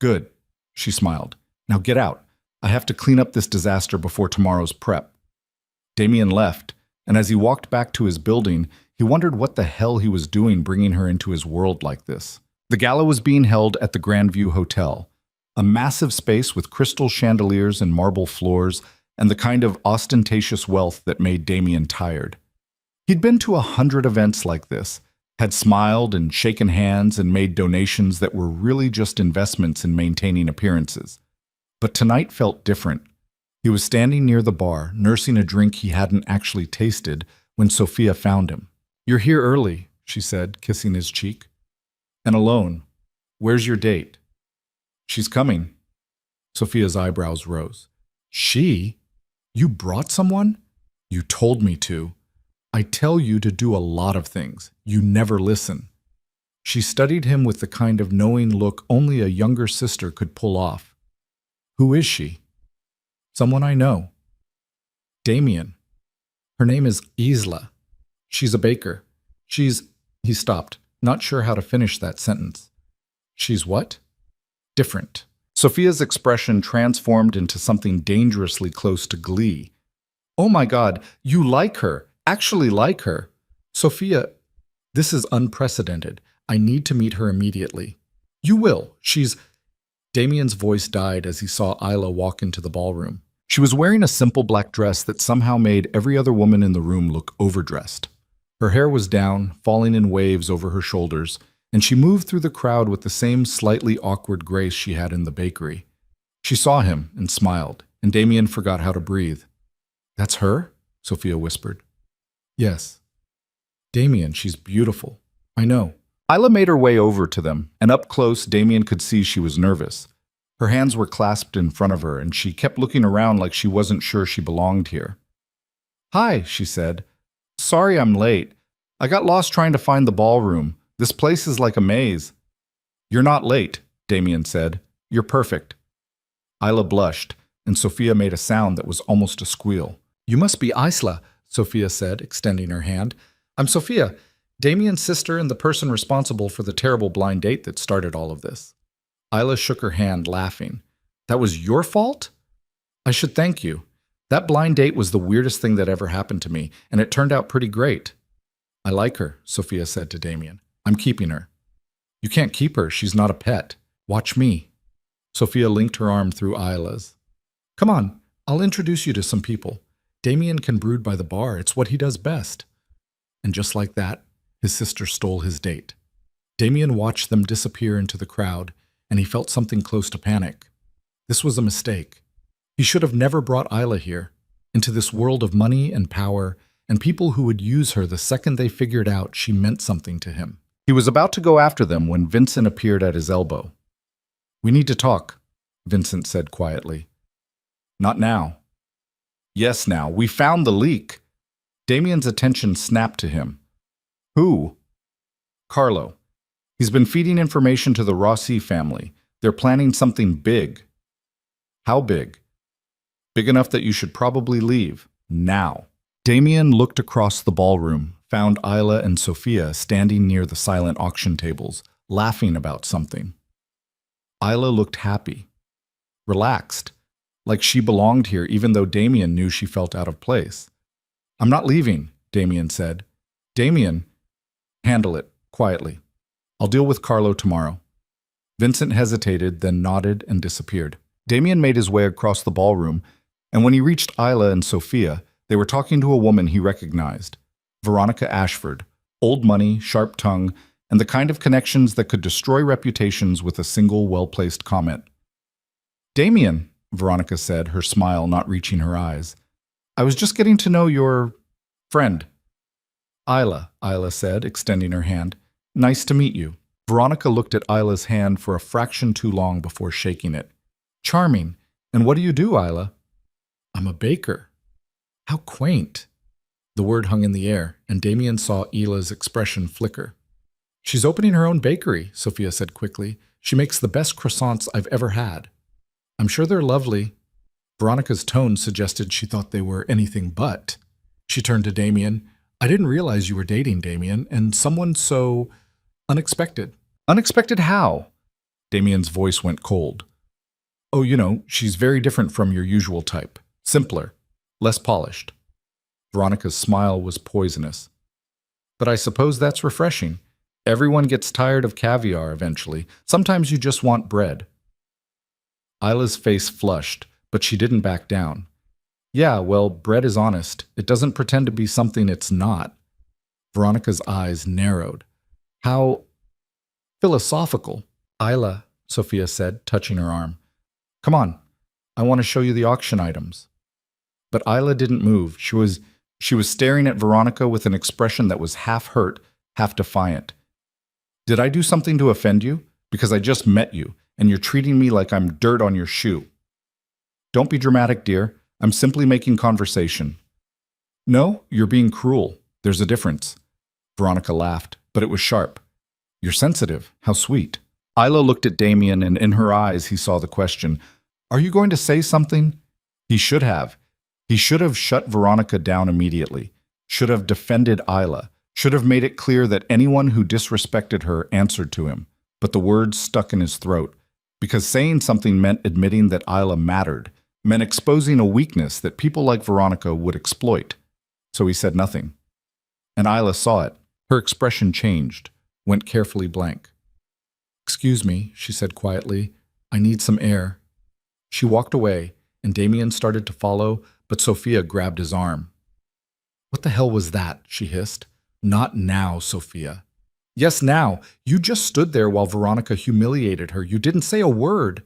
A: Good, she smiled. Now get out. I have to clean up this disaster before tomorrow's prep. Damien left, and as he walked back to his building, he wondered what the hell he was doing bringing her into his world like this. The gala was being held at the Grandview Hotel, a massive space with crystal chandeliers and marble floors, and the kind of ostentatious wealth that made Damien tired. He'd been to 100 events like this, had smiled and shaken hands and made donations that were really just investments in maintaining appearances. But tonight felt different. He was standing near the bar, nursing a drink he hadn't actually tasted, when Sophia found him. "You're here early," she said, kissing his cheek. "And alone. Where's your date?" "She's coming." Sophia's eyebrows rose. "She? You brought someone?" "You told me to. I tell you to do a lot of things. You never listen." She studied him with the kind of knowing look only a younger sister could pull off. "Who is she?" "Someone I know." "Damien. Her name is Isla. She's a baker. He stopped, not sure how to finish that sentence. "She's what?" "Different." Sophia's expression transformed into something dangerously close to glee. "Oh my God, you like her. Actually like her." "Sophia, this is unprecedented. I need to meet her immediately." "You will. She's—" Damien's voice died as he saw Isla walk into the ballroom. She was wearing a simple black dress that somehow made every other woman in the room look overdressed. Her hair was down, falling in waves over her shoulders, and she moved through the crowd with the same slightly awkward grace she had in the bakery. She saw him and smiled, and Damien forgot how to breathe. "That's her?" Sophia whispered. "Yes." "Damien, she's beautiful." "I know." Isla made her way over to them, and up close Damien could see she was nervous. Her hands were clasped in front of her, and she kept looking around like she wasn't sure she belonged here. "Hi," she said. "Sorry I'm late. I got lost trying to find the ballroom. This place is like a maze." "You're not late," Damien said. "You're perfect." Isla blushed, and Sophia made a sound that was almost a squeal. "You must be Isla," Sophia said, extending her hand. "I'm Sophia, Damien's sister and the person responsible for the terrible blind date that started all of this." Isla shook her hand, laughing. "That was your fault?" "I should thank you. That blind date was the weirdest thing that ever happened to me, and it turned out pretty great." "I like her," Sophia said to Damien. "I'm keeping her." "You can't keep her. She's not a pet. Watch me." Sophia linked her arm through Isla's. "Come on, I'll introduce you to some people. Damien can brood by the bar. It's what he does best." And just like that, his sister stole his date. Damien watched them disappear into the crowd, and he felt something close to panic. This was a mistake. He should have never brought Isla here, into this world of money and power, and people who would use her the second they figured out she meant something to him. He was about to go after them when Vincent appeared at his elbow. "We need to talk," Vincent said quietly. "Not now." "Yes, now. We found the leak." Damien's attention snapped to him. "Who?" "Carlo. He's been feeding information to the Rossi family. They're planning something big." "How big?" "Big enough that you should probably leave. Now." Damien looked across the ballroom, found Isla and Sophia standing near the silent auction tables, laughing about something. Isla looked happy, relaxed, like she belonged here even though Damien knew she felt out of place. "I'm not leaving," Damien said. "Damien, handle it, quietly. I'll deal with Carlo tomorrow." Vincent hesitated, then nodded and disappeared. Damien made his way across the ballroom, and when he reached Isla and Sophia, they were talking to a woman he recognized, Veronica Ashford, old money, sharp tongue, and the kind of connections that could destroy reputations with a single well-placed comment. "Damien," Veronica said, her smile not reaching her eyes, "I was just getting to know your friend." "Isla," Isla said, extending her hand. "Nice to meet you." Veronica looked at Isla's hand for a fraction too long before shaking it. "Charming. And what do you do, Isla?" "I'm a baker." "How quaint." The word hung in the air, and Damien saw Isla's expression flicker. "She's opening her own bakery," Sophia said quickly. "She makes the best croissants I've ever had." "I'm sure they're lovely." Veronica's tone suggested she thought they were anything but. She turned to Damien. I didn't realize you were dating Damien, and someone so unexpected. Unexpected how? Damien's voice went cold. Oh, she's very different from your usual type. Simpler, less polished. Veronica's smile was poisonous. But I suppose that's refreshing. Everyone gets tired of caviar eventually. Sometimes you just want bread. Isla's face flushed, but she didn't back down. Yeah, well, bread is honest. It doesn't pretend to be something it's not. Veronica's eyes narrowed. How philosophical. Isla, Sophia said, touching her arm. Come on, I want to show you the auction items. But Isla didn't move. She was staring at Veronica with an expression that was half hurt, half defiant. Did I do something to offend you? Because I just met you, and you're treating me like I'm dirt on your shoe. Don't be dramatic, dear. I'm simply making conversation. No, you're being cruel. There's a difference. Veronica laughed, but it was sharp. You're sensitive. How sweet. Isla looked at Damien, and in her eyes he saw the question. Are you going to say something? He should have. He should have shut Veronica down immediately, should have defended Isla, should have made it clear that anyone who disrespected her answered to him. But the words stuck in his throat, because saying something meant admitting that Isla mattered, meant exposing a weakness that people like Veronica would exploit. So he said nothing. And Isla saw it. Her expression changed, went carefully blank. Excuse me, she said quietly. I need some air. She walked away, and Damien started to follow, but Sophia grabbed his arm. What the hell was that? She hissed. Not now, Sophia. Yes, now. You just stood there while Veronica humiliated her. You didn't say a word.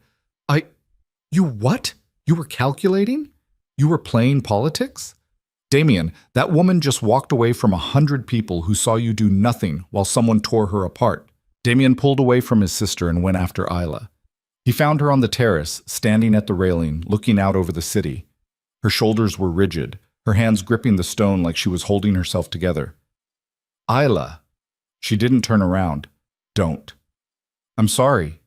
A: You what? You were calculating? You were playing politics? Damien, that woman just walked away from 100 people who saw you do nothing while someone tore her apart. Damien pulled away from his sister and went after Isla. He found her on the terrace, standing at the railing, looking out over the city. Her shoulders were rigid, her hands gripping the stone like she was holding herself together. Isla. She didn't turn around. Don't. I'm sorry.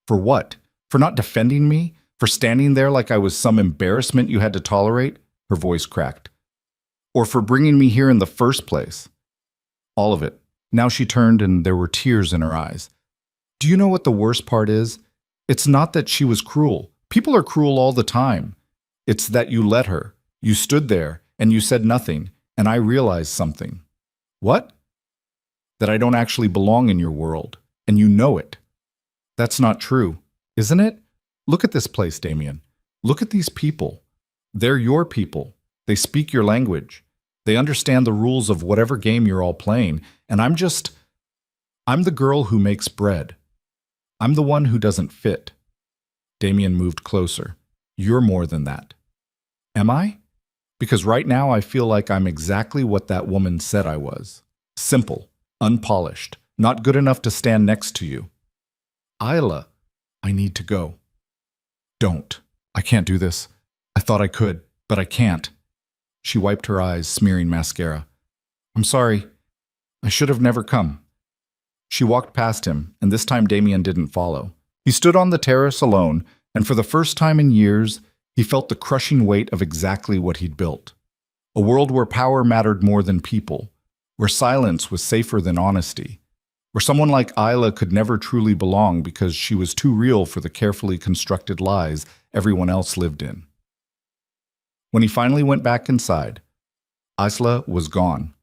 A: For what? For not defending me? For standing there like I was some embarrassment you had to tolerate? Her voice cracked. Or for bringing me here in the first place? All of it. Now she turned and there were tears in her eyes. Do you know what the worst part is? It's not that she was cruel. People are cruel all the time. It's that you let her. You stood there and you said nothing, and I realized something. What? That I don't actually belong in your world, and you know it. That's not true, isn't it? Look at this place, Damien. Look at these people. They're your people. They speak your language. They understand the rules of whatever game you're all playing, and I'm the girl who makes bread. I'm the one who doesn't fit. Damien moved closer. You're more than that. Am I? Because right now I feel like I'm exactly what that woman said I was. Simple, unpolished, not good enough to stand next to you. Isla, I need to go. Don't. I can't do this. I thought I could, but I can't. She wiped her eyes, smearing mascara. I'm sorry. I should have never come. She walked past him, and this time Damien didn't follow. He stood on the terrace alone, and for the first time in years, he felt the crushing weight of exactly what he'd built. A world where power mattered more than people, where silence was safer than honesty, where someone like Isla could never truly belong because she was too real for the carefully constructed lies everyone else lived in. When he finally went back inside, Isla was gone.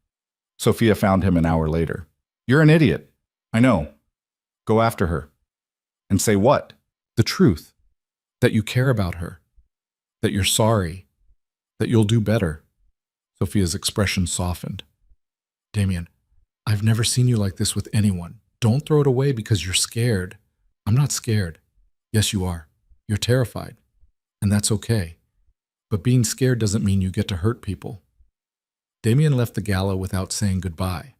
A: Sophia found him an hour later. You're an idiot. I know. Go after her. And say what? The truth. That you care about her. That you're sorry. That you'll do better. Sophia's expression softened. Damien, I've never seen you like this with anyone. Don't throw it away because you're scared. I'm not scared. Yes, you are. You're terrified. And that's okay. But being scared doesn't mean you get to hurt people. Damien left the gala without saying goodbye.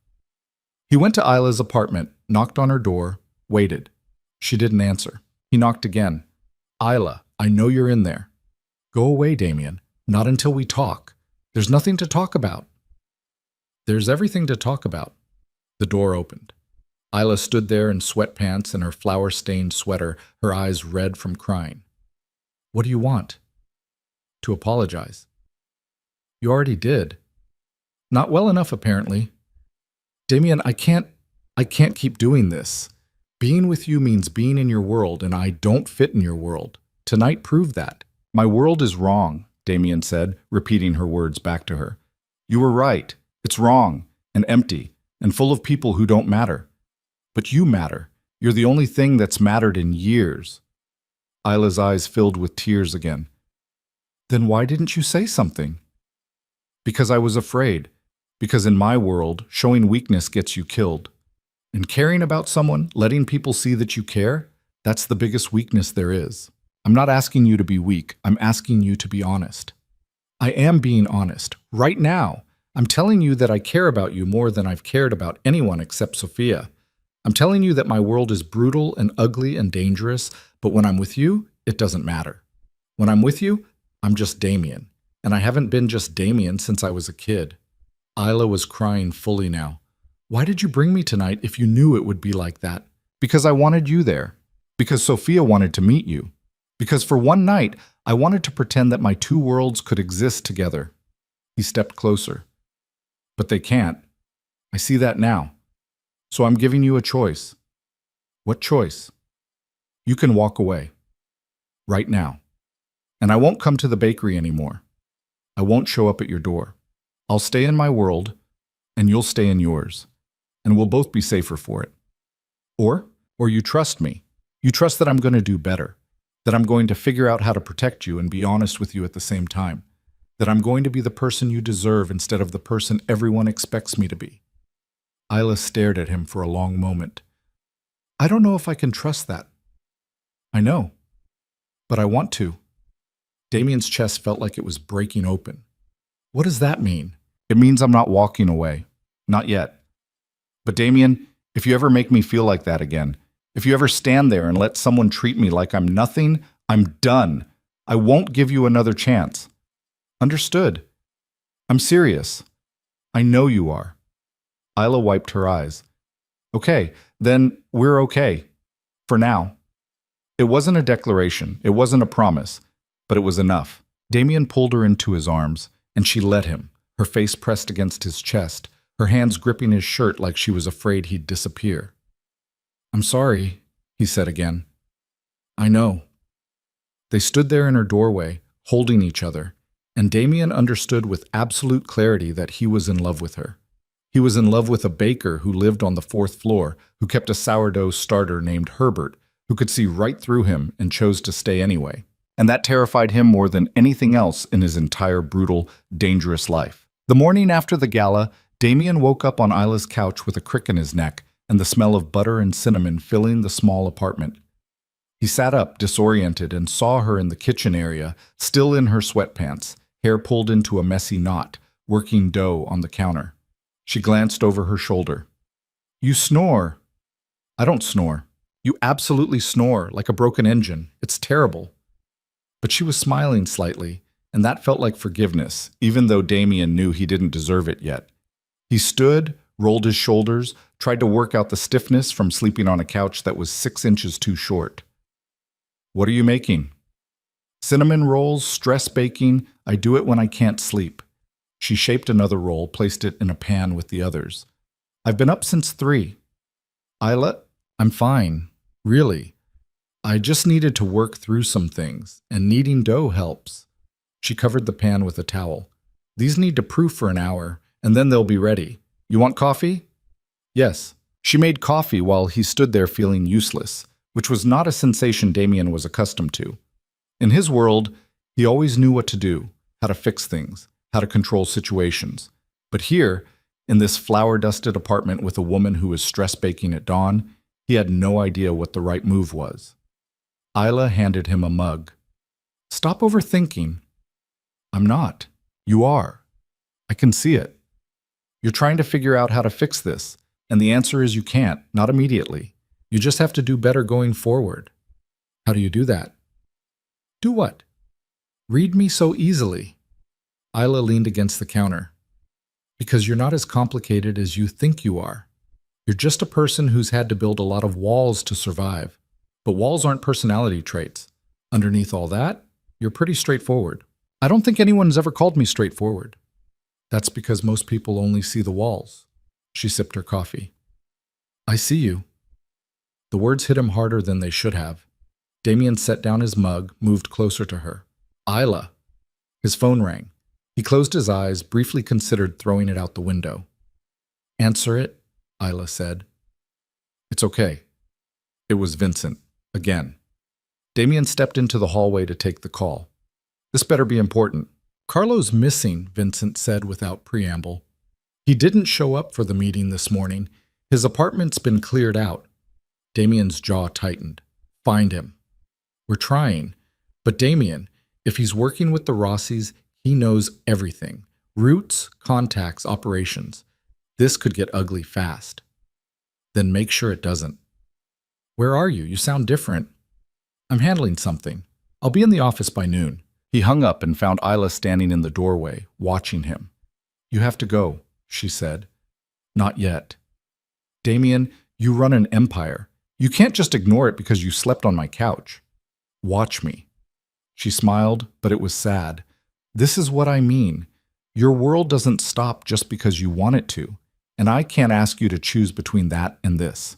A: He went to Isla's apartment, knocked on her door, waited. She didn't answer. He knocked again. Isla, I know you're in there. Go away, Damien. Not until we talk. There's nothing to talk about. There's everything to talk about. The door opened. Isla stood there in sweatpants and her flour-stained sweater, her eyes red from crying. What do you want? To apologize. You already did. Not well enough, apparently. Damien, I can't keep doing this. Being with you means being in your world, and I don't fit in your world. Tonight proved that. My world is wrong, Damien said, repeating her words back to her. You were right. It's wrong, and empty, and full of people who don't matter. But you matter. You're the only thing that's mattered in years. Isla's eyes filled with tears again. Then why didn't you say something? Because I was afraid. Because in my world, showing weakness gets you killed. And caring about someone, letting people see that you care, that's the biggest weakness there is. I'm not asking you to be weak. I'm asking you to be honest. I am being honest. Right now, I'm telling you that I care about you more than I've cared about anyone except Sophia. I'm telling you that my world is brutal and ugly and dangerous, but when I'm with you, it doesn't matter. When I'm with you, I'm just Damien. And I haven't been just Damien since I was a kid. Isla was crying fully now. Why did you bring me tonight if you knew it would be like that? Because I wanted you there. Because Sophia wanted to meet you. Because for one night, I wanted to pretend that my two worlds could exist together. He stepped closer. But they can't. I see that now. So I'm giving you a choice. What choice? You can walk away. Right now. And I won't come to the bakery anymore. I won't show up at your door. I'll stay in my world, and you'll stay in yours. And we'll both be safer for it. Or you trust me. You trust that I'm going to do better. That I'm going to figure out how to protect you and be honest with you at the same time. That I'm going to be the person you deserve instead of the person everyone expects me to be. Isla stared at him for a long moment. I don't know if I can trust that. I know. But I want to. Damien's chest felt like it was breaking open. What does that mean? It means I'm not walking away. Not yet. But Damien, if you ever make me feel like that again, if you ever stand there and let someone treat me like I'm nothing, I'm done. I won't give you another chance. Understood. I'm serious. I know you are. Isla wiped her eyes. Okay, then we're okay. For now. It wasn't a declaration. It wasn't a promise. But it was enough. Damien pulled her into his arms, and she let him, her face pressed against his chest, her hands gripping his shirt like she was afraid he'd disappear. I'm sorry, he said again. I know. They stood there in her doorway, holding each other, and Damien understood with absolute clarity that he was in love with her. He was in love with a baker who lived on the 4th floor, who kept a sourdough starter named Herbert, who could see right through him and chose to stay anyway. And that terrified him more than anything else in his entire brutal, dangerous life. The morning after the gala, Damien woke up on Isla's couch with a crick in his neck and the smell of butter and cinnamon filling the small apartment. He sat up, disoriented, and saw her in the kitchen area, still in her sweatpants, hair pulled into a messy knot, working dough on the counter. She glanced over her shoulder. You snore. I don't snore. You absolutely snore, like a broken engine. It's terrible. But she was smiling slightly, and that felt like forgiveness, even though Damien knew he didn't deserve it yet. He stood, rolled his shoulders, tried to work out the stiffness from sleeping on a couch that was 6 inches too short. What are you making? Cinnamon rolls, stress baking. I do it when I can't sleep. She shaped another roll, placed it in a pan with the others. I've been up since 3. Isla, I'm fine. Really. I just needed to work through some things, and kneading dough helps. She covered the pan with a towel. These need to proof for an hour, and then they'll be ready. You want coffee? Yes. She made coffee while he stood there feeling useless, which was not a sensation Damien was accustomed to. In his world, he always knew what to do, how to fix things, how to control situations. But here, in this flour-dusted apartment with a woman who was stress baking at dawn, he had no idea what the right move was. Isla handed him a mug. Stop overthinking. I'm not. You are. I can see it. You're trying to figure out how to fix this, and the answer is you can't, not immediately. You just have to do better going forward. How do you do that? Do what? Read me so easily. Isla leaned against the counter. Because you're not as complicated as you think you are. You're just a person who's had to build a lot of walls to survive. But walls aren't personality traits. Underneath all that, you're pretty straightforward. I don't think anyone's ever called me straightforward. That's because most people only see the walls. She sipped her coffee. I see you. The words hit him harder than they should have. Damien set down his mug, moved closer to her. Isla. His phone rang. He closed his eyes, briefly considered throwing it out the window. Answer it, Isla said. It's okay. It was Vincent, again. Damien stepped into the hallway to take the call. This better be important. Carlo's missing, Vincent said without preamble. He didn't show up for the meeting this morning. His apartment's been cleared out. Damien's jaw tightened. Find him. We're trying. But Damien, if he's working with the Rossies, he knows everything. Routes, contacts, operations. This could get ugly fast. Then make sure it doesn't. Where are you? You sound different. I'm handling something. I'll be in the office by noon. He hung up and found Isla standing in the doorway, watching him. You have to go, she said. Not yet. Damien, you run an empire. You can't just ignore it because you slept on my couch. Watch me. She smiled, but it was sad. This is what I mean. Your world doesn't stop just because you want it to, and I can't ask you to choose between that and this.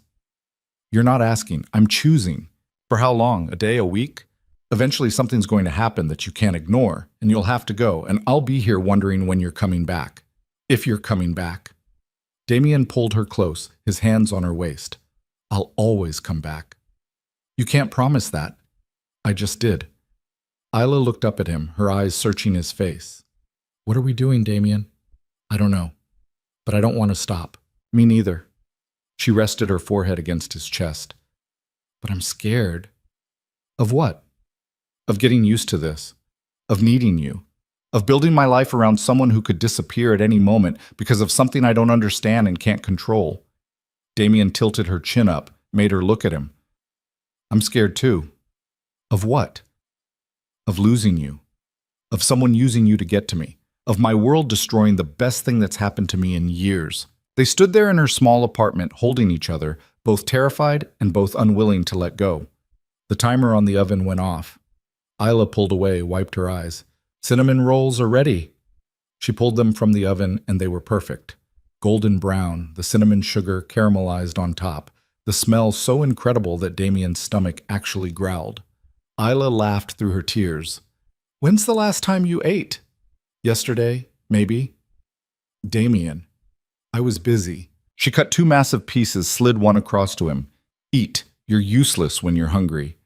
A: You're not asking. I'm choosing. For how long? A day? A week? Eventually something's going to happen that you can't ignore, and you'll have to go, and I'll be here wondering when you're coming back. If you're coming back. Damien pulled her close, his hands on her waist. I'll always come back. You can't promise that. I just did. Isla looked up at him, her eyes searching his face. What are we doing, Damien? I don't know. But I don't want to stop. Me neither. She rested her forehead against his chest. But I'm scared. Of what? Of getting used to this. Of needing you. Of building my life around someone who could disappear at any moment because of something I don't understand and can't control. Damien tilted her chin up, made her look at him. I'm scared too. Of what? Of losing you. Of someone using you to get to me. Of my world destroying the best thing that's happened to me in years. They stood there in her small apartment, holding each other, both terrified and both unwilling to let go. The timer on the oven went off. Isla pulled away, wiped her eyes. Cinnamon rolls are ready. She pulled them from the oven, and they were perfect. Golden brown, the cinnamon sugar caramelized on top, the smell so incredible that Damien's stomach actually growled. Isla laughed through her tears. When's the last time you ate? Yesterday, maybe. Damien. I was busy. She cut 2 massive pieces, slid one across to him. Eat. You're useless when you're hungry.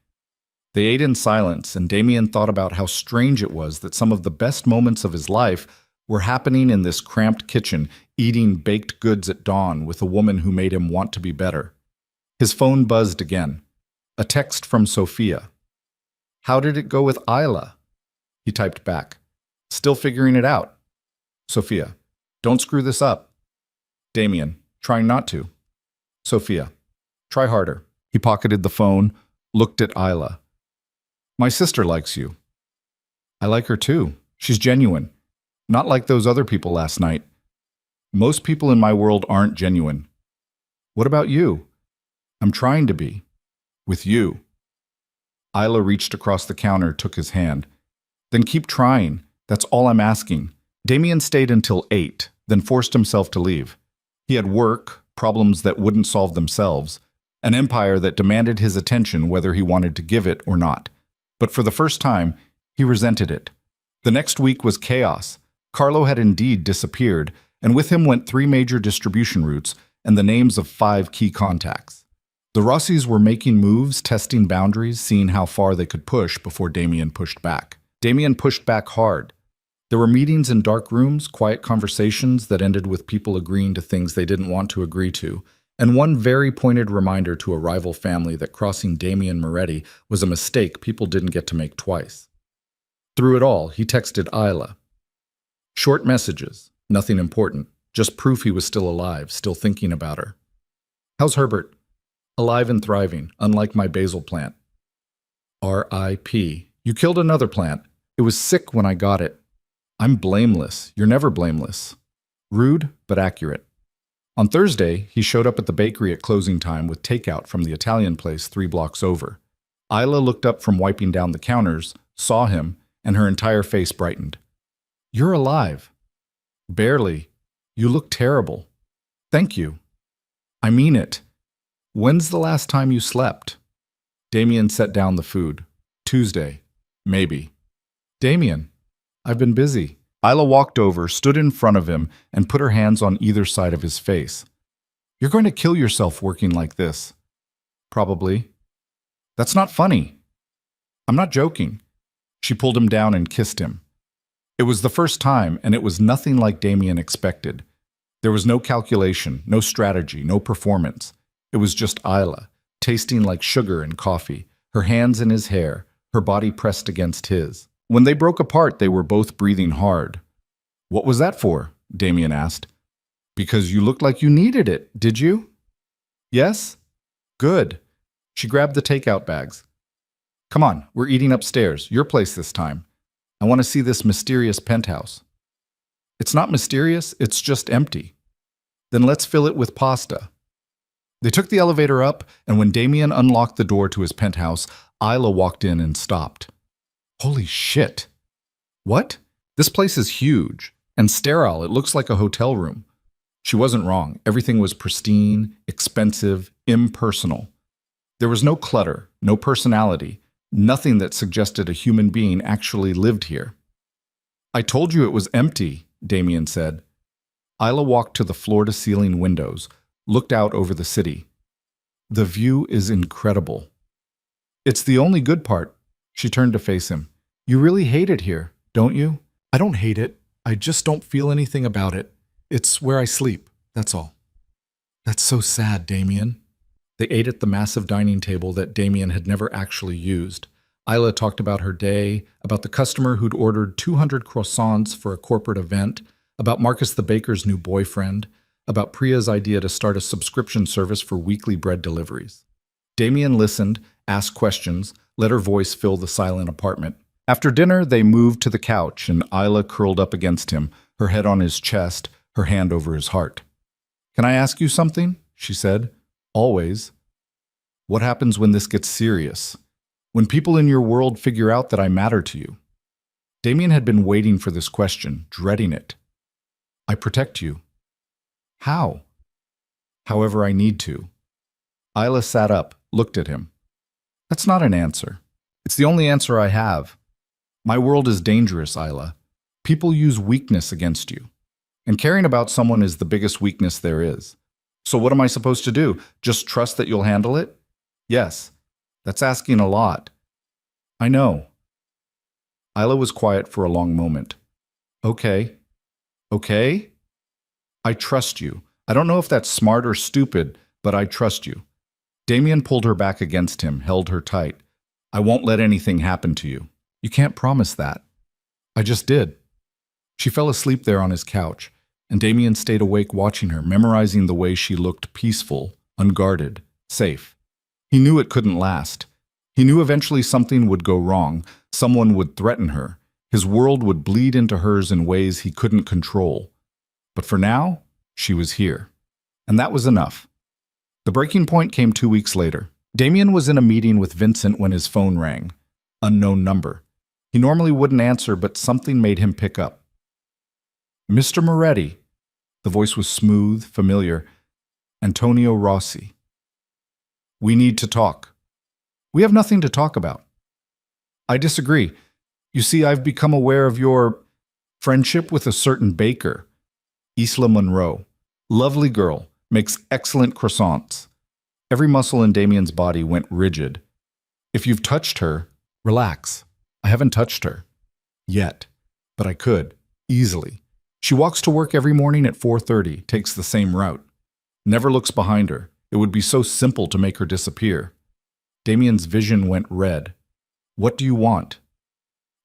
A: They ate in silence, and Damien thought about how strange it was that some of the best moments of his life were happening in this cramped kitchen, eating baked goods at dawn with a woman who made him want to be better. His phone buzzed again. A text from Sophia. How did it go with Isla? He typed back. Still figuring it out. Sophia. Don't screw this up. Damien. Trying not to. Sophia. Try harder. He pocketed the phone, looked at Isla. My sister likes you. I like her too. She's genuine. Not like those other people last night. Most people in my world aren't genuine. What about you? I'm trying to be. With you. Isla reached across the counter, took his hand. Then keep trying. That's all I'm asking. Damien stayed until 8, then forced himself to leave. He had work, problems that wouldn't solve themselves, an empire that demanded his attention whether he wanted to give it or not. But for the first time, he resented it. The next week was chaos. Carlo had indeed disappeared, and with him went 3 major distribution routes and the names of 5 key contacts. The Rossies were making moves, testing boundaries, seeing how far they could push before Damien pushed back. Damien pushed back hard. There were meetings in dark rooms, quiet conversations that ended with people agreeing to things they didn't want to agree to, and one very pointed reminder to a rival family that crossing Damien Moretti was a mistake people didn't get to make twice. Through it all, he texted Isla. Short messages, nothing important, just proof he was still alive, still thinking about her. How's Herbert? Alive and thriving, unlike my basil plant. R.I.P. You killed another plant. It was sick when I got it. I'm blameless. You're never blameless. Rude, but accurate. On Thursday, he showed up at the bakery at closing time with takeout from the Italian place 3 blocks over. Isla looked up from wiping down the counters, saw him, and her entire face brightened. You're alive. Barely. You look terrible. Thank you. I mean it. When's the last time you slept? Damien set down the food. Tuesday. Maybe. Damien, I've been busy. Isla walked over, stood in front of him, and put her hands on either side of his face. You're going to kill yourself working like this. Probably. That's not funny. I'm not joking. She pulled him down and kissed him. It was the first time, and it was nothing like Damien expected. There was no calculation, no strategy, no performance. It was just Isla, tasting like sugar and coffee, her hands in his hair, her body pressed against his. When they broke apart, they were both breathing hard. What was that for? Damien asked. Because you looked like you needed it, did you? Yes? Good. She grabbed the takeout bags. Come on, we're eating upstairs, your place this time. I want to see this mysterious penthouse. It's not mysterious, it's just empty. Then let's fill it with pasta. They took the elevator up, and when Damien unlocked the door to his penthouse, Isla walked in and stopped. Holy shit. What? This place is huge and sterile. It looks like a hotel room. She wasn't wrong. Everything was pristine, expensive, impersonal. There was no clutter, no personality, nothing that suggested a human being actually lived here. I told you it was empty, Damien said. Isla walked to the floor-to-ceiling windows, looked out over the city. The view is incredible. It's the only good part. She turned to face him. You really hate it here, don't you? I don't hate it. I just don't feel anything about it. It's where I sleep, that's all. That's so sad, Damien. They ate at the massive dining table that Damien had never actually used. Isla talked about her day, about the customer who'd ordered 200 croissants for a corporate event, about Marcus the baker's new boyfriend, about Priya's idea to start a subscription service for weekly bread deliveries. Damien listened, asked questions, let her voice fill the silent apartment. After dinner, they moved to the couch, and Isla curled up against him, her head on his chest, her hand over his heart. Can I ask you something? She said. Always. What happens when this gets serious? When people in your world figure out that I matter to you? Damien had been waiting for this question, dreading it. I protect you. How? However I need to. Isla sat up, looked at him. That's not an answer. It's the only answer I have. My world is dangerous, Isla. People use weakness against you. And caring about someone is the biggest weakness there is. So what am I supposed to do? Just trust that you'll handle it? Yes. That's asking a lot. I know. Isla was quiet for a long moment. Okay. Okay? I trust you. I don't know if that's smart or stupid, but I trust you. Damien pulled her back against him, held her tight. I won't let anything happen to you. You can't promise that. I just did. She fell asleep there on his couch, and Damien stayed awake watching her, memorizing the way she looked peaceful, unguarded, safe. He knew it couldn't last. He knew eventually something would go wrong, someone would threaten her. His world would bleed into hers in ways he couldn't control. But for now, she was here. And that was enough. The breaking point came 2 weeks later. Damien was in a meeting with Vincent when his phone rang. Unknown number. He normally wouldn't answer, but something made him pick up. Mr. Moretti. The voice was smooth, familiar. Antonio Rossi. We need to talk. We have nothing to talk about. I disagree. You see, I've become aware of your friendship with a certain baker, Isla Monroe. Lovely girl, makes excellent croissants. Every muscle in Damien's body went rigid. If you've touched her, relax. I haven't touched her. Yet. But I could. Easily. She walks to work every morning at 4:30, takes the same route. Never looks behind her. It would be so simple to make her disappear. Damien's vision went red. What do you want?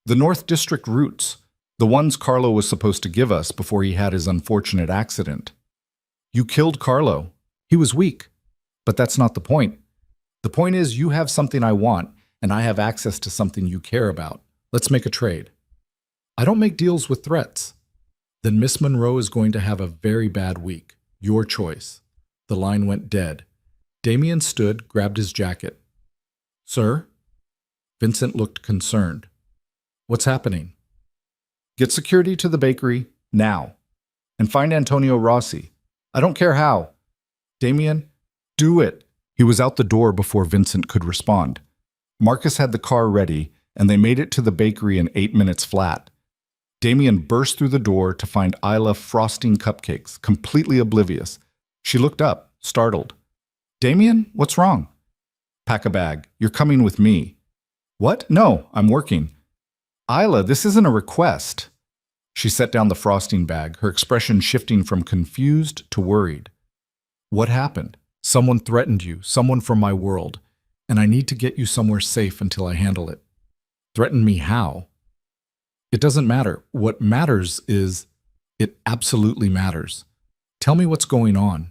A: The North District routes. The ones Carlo was supposed to give us before he had his unfortunate accident. You killed Carlo. He was weak. But that's not the point. The point is you have something I want, and I have access to something you care about. Let's make a trade. I don't make deals with threats. Then Miss Monroe is going to have a very bad week. Your choice. The line went dead. Damien stood, grabbed his jacket. Sir? Vincent looked concerned. What's happening? Get security to the bakery, now. and find Antonio Rossi. I don't care how. Damien, do it. He was out the door before Vincent could respond. Marcus had the car ready, and they made it to the bakery in 8 minutes flat. Damien burst through the door to find Isla frosting cupcakes, completely oblivious. She looked up, startled. Damien, what's wrong? Pack a bag. You're coming with me. What? No, I'm working. Isla, this isn't a request. She set down the frosting bag, her expression shifting from confused to worried. What happened? Someone threatened you, someone from my world, and I need to get you somewhere safe until I handle it. Threaten me how? It doesn't matter. What matters is, it absolutely matters. Tell me what's going on.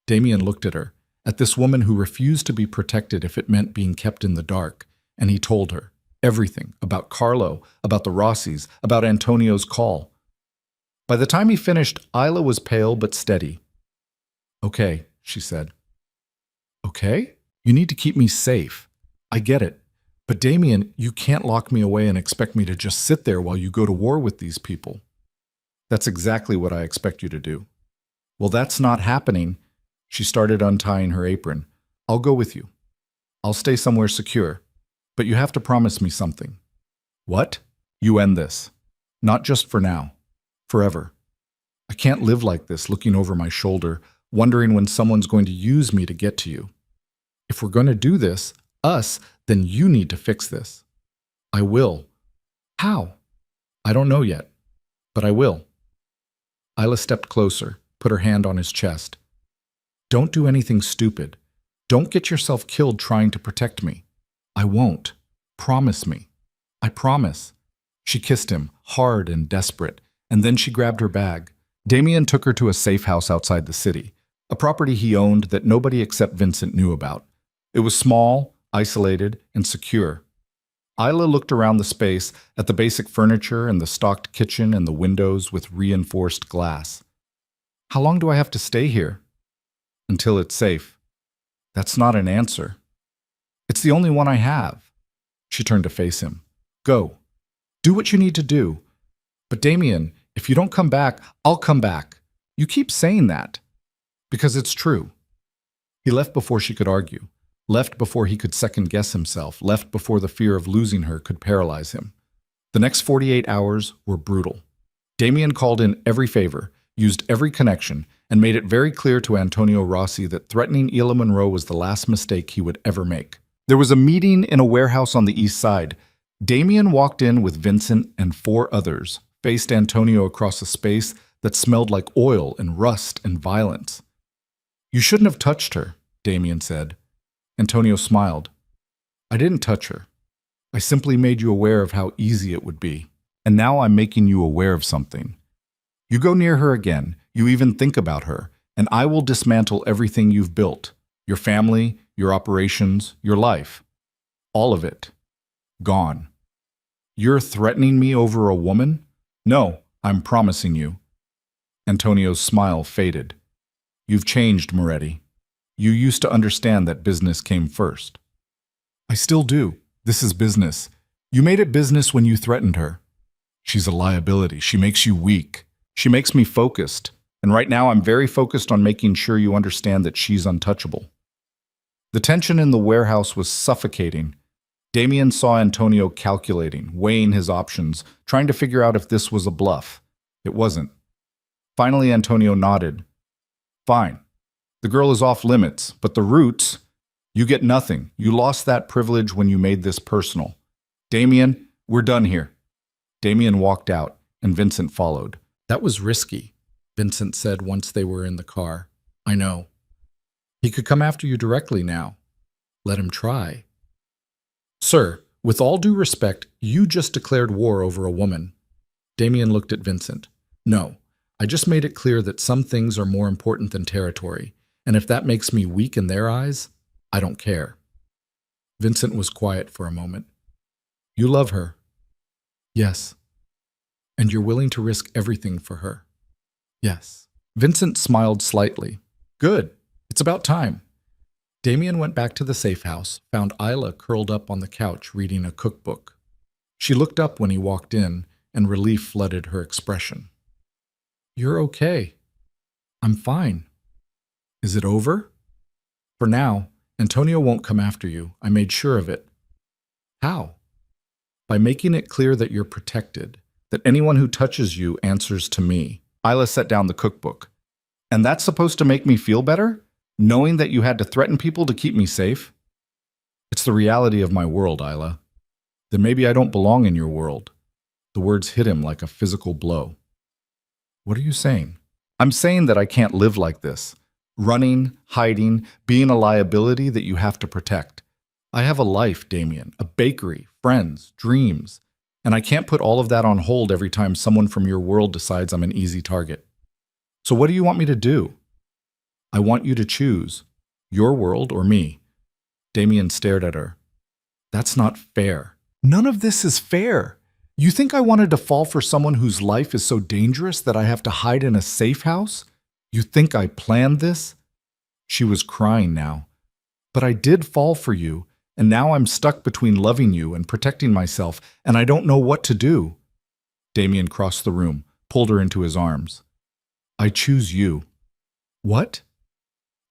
A: Damien looked at her, at this woman who refused to be protected if it meant being kept in the dark, and he told her everything about Carlo, about the Rossis, about Antonio's call. By the time he finished, Isla was pale but steady. Okay, she said. Okay? You need to keep me safe. I get it. But Damien, you can't lock me away and expect me to just sit there while you go to war with these people. That's exactly what I expect you to do. Well, that's not happening. She started untying her apron. I'll go with you. I'll stay somewhere secure. But you have to promise me something. What? You end this. Not just for now. Forever. I can't live like this, looking over my shoulder, wondering when someone's going to use me to get to you. If we're going to do this, then you need to fix this. I will. How? I don't know yet, but I will. Isla stepped closer, put her hand on his chest. Don't do anything stupid. Don't get yourself killed trying to protect me. I won't. Promise me. I promise. She kissed him, hard and desperate, and then she grabbed her bag. Damien took her to a safe house outside the city, a property he owned that nobody except Vincent knew about. It was small, isolated, and secure. Isla looked around the space at the basic furniture and the stocked kitchen and the windows with reinforced glass. How long do I have to stay here? Until it's safe. That's not an answer. It's the only one I have. She turned to face him. Go. Do what you need to do. But Damien, if you don't come back, I'll come back. You keep saying that. Because it's true. He left before she could argue. Left before he could second-guess himself, left before the fear of losing her could paralyze him. The next 48 hours were brutal. Damien called in every favor, used every connection, and made it very clear to Antonio Rossi that threatening Isla Monroe was the last mistake he would ever make. There was a meeting in a warehouse on the east side. Damien walked in with Vincent and 4 others, faced Antonio across a space that smelled like oil and rust and violence. You shouldn't have touched her, Damien said. Antonio smiled. I didn't touch her. I simply made you aware of how easy it would be. And now I'm making you aware of something. You go near her again, you even think about her, and I will dismantle everything you've built. Your family, your operations, your life. All of it. Gone. You're threatening me over a woman? No, I'm promising you. Antonio's smile faded. You've changed, Moretti. You used to understand that business came first. I still do. This is business. You made it business when you threatened her. She's a liability. She makes you weak. She makes me focused. And right now I'm very focused on making sure you understand that she's untouchable. The tension in the warehouse was suffocating. Damien saw Antonio calculating, weighing his options, trying to figure out if this was a bluff. It wasn't. Finally, Antonio nodded. Fine. The girl is off limits, but the roots, you get nothing. You lost that privilege when you made this personal. Damien, we're done here. Damien walked out, and Vincent followed. That was risky, Vincent said once they were in the car. I know. He could come after you directly now. Let him try. Sir, with all due respect, you just declared war over a woman. Damien looked at Vincent. No, I just made it clear that some things are more important than territory. And if that makes me weak in their eyes, I don't care. Vincent was quiet for a moment. You love her. Yes. And you're willing to risk everything for her. Yes. Vincent smiled slightly. Good. It's about time. Damien went back to the safe house, found Isla curled up on the couch reading a cookbook. She looked up when he walked in, and relief flooded her expression. You're okay. I'm fine. Is it over? For now, Antonio won't come after you. I made sure of it. How? By making it clear that you're protected, that anyone who touches you answers to me. Isla set down the cookbook. And that's supposed to make me feel better? Knowing that you had to threaten people to keep me safe? It's the reality of my world, Isla. Then maybe I don't belong in your world. The words hit him like a physical blow. What are you saying? I'm saying that I can't live like this. Running, hiding, being a liability that you have to protect. I have a life, Damien, a bakery, friends, dreams. And I can't put all of that on hold every time someone from your world decides I'm an easy target. So what do you want me to do? I want you to choose. Your world or me. Damien stared at her. That's not fair. None of this is fair. You think I wanted to fall for someone whose life is so dangerous that I have to hide in a safe house? You think I planned this? She was crying now. But I did fall for you, and now I'm stuck between loving you and protecting myself, and I don't know what to do. Damien crossed the room, pulled her into his arms. I choose you. What?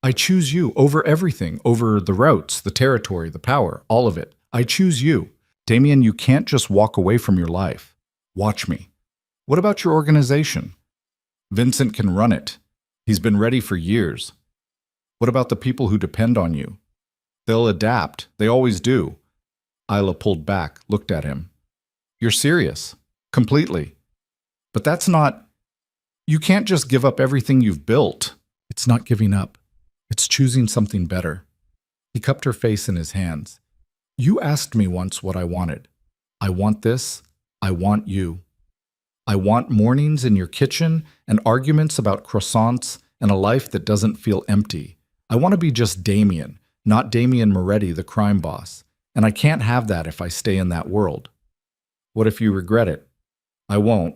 A: I choose you over everything, over the routes, the territory, the power, all of it. I choose you. Damien, you can't just walk away from your life. Watch me. What about your organization? Vincent can run it. He's been ready for years. What about the people who depend on you? They'll adapt. They always do. Isla pulled back, looked at him. You're serious. Completely. But that's not... You can't just give up everything you've built. It's not giving up. It's choosing something better. He cupped her face in his hands. You asked me once what I wanted. I want this. I want you. I want mornings in your kitchen and arguments about croissants and a life that doesn't feel empty. I want to be just Damien, not Damien Moretti, the crime boss. And I can't have that if I stay in that world. What if you regret it? I won't.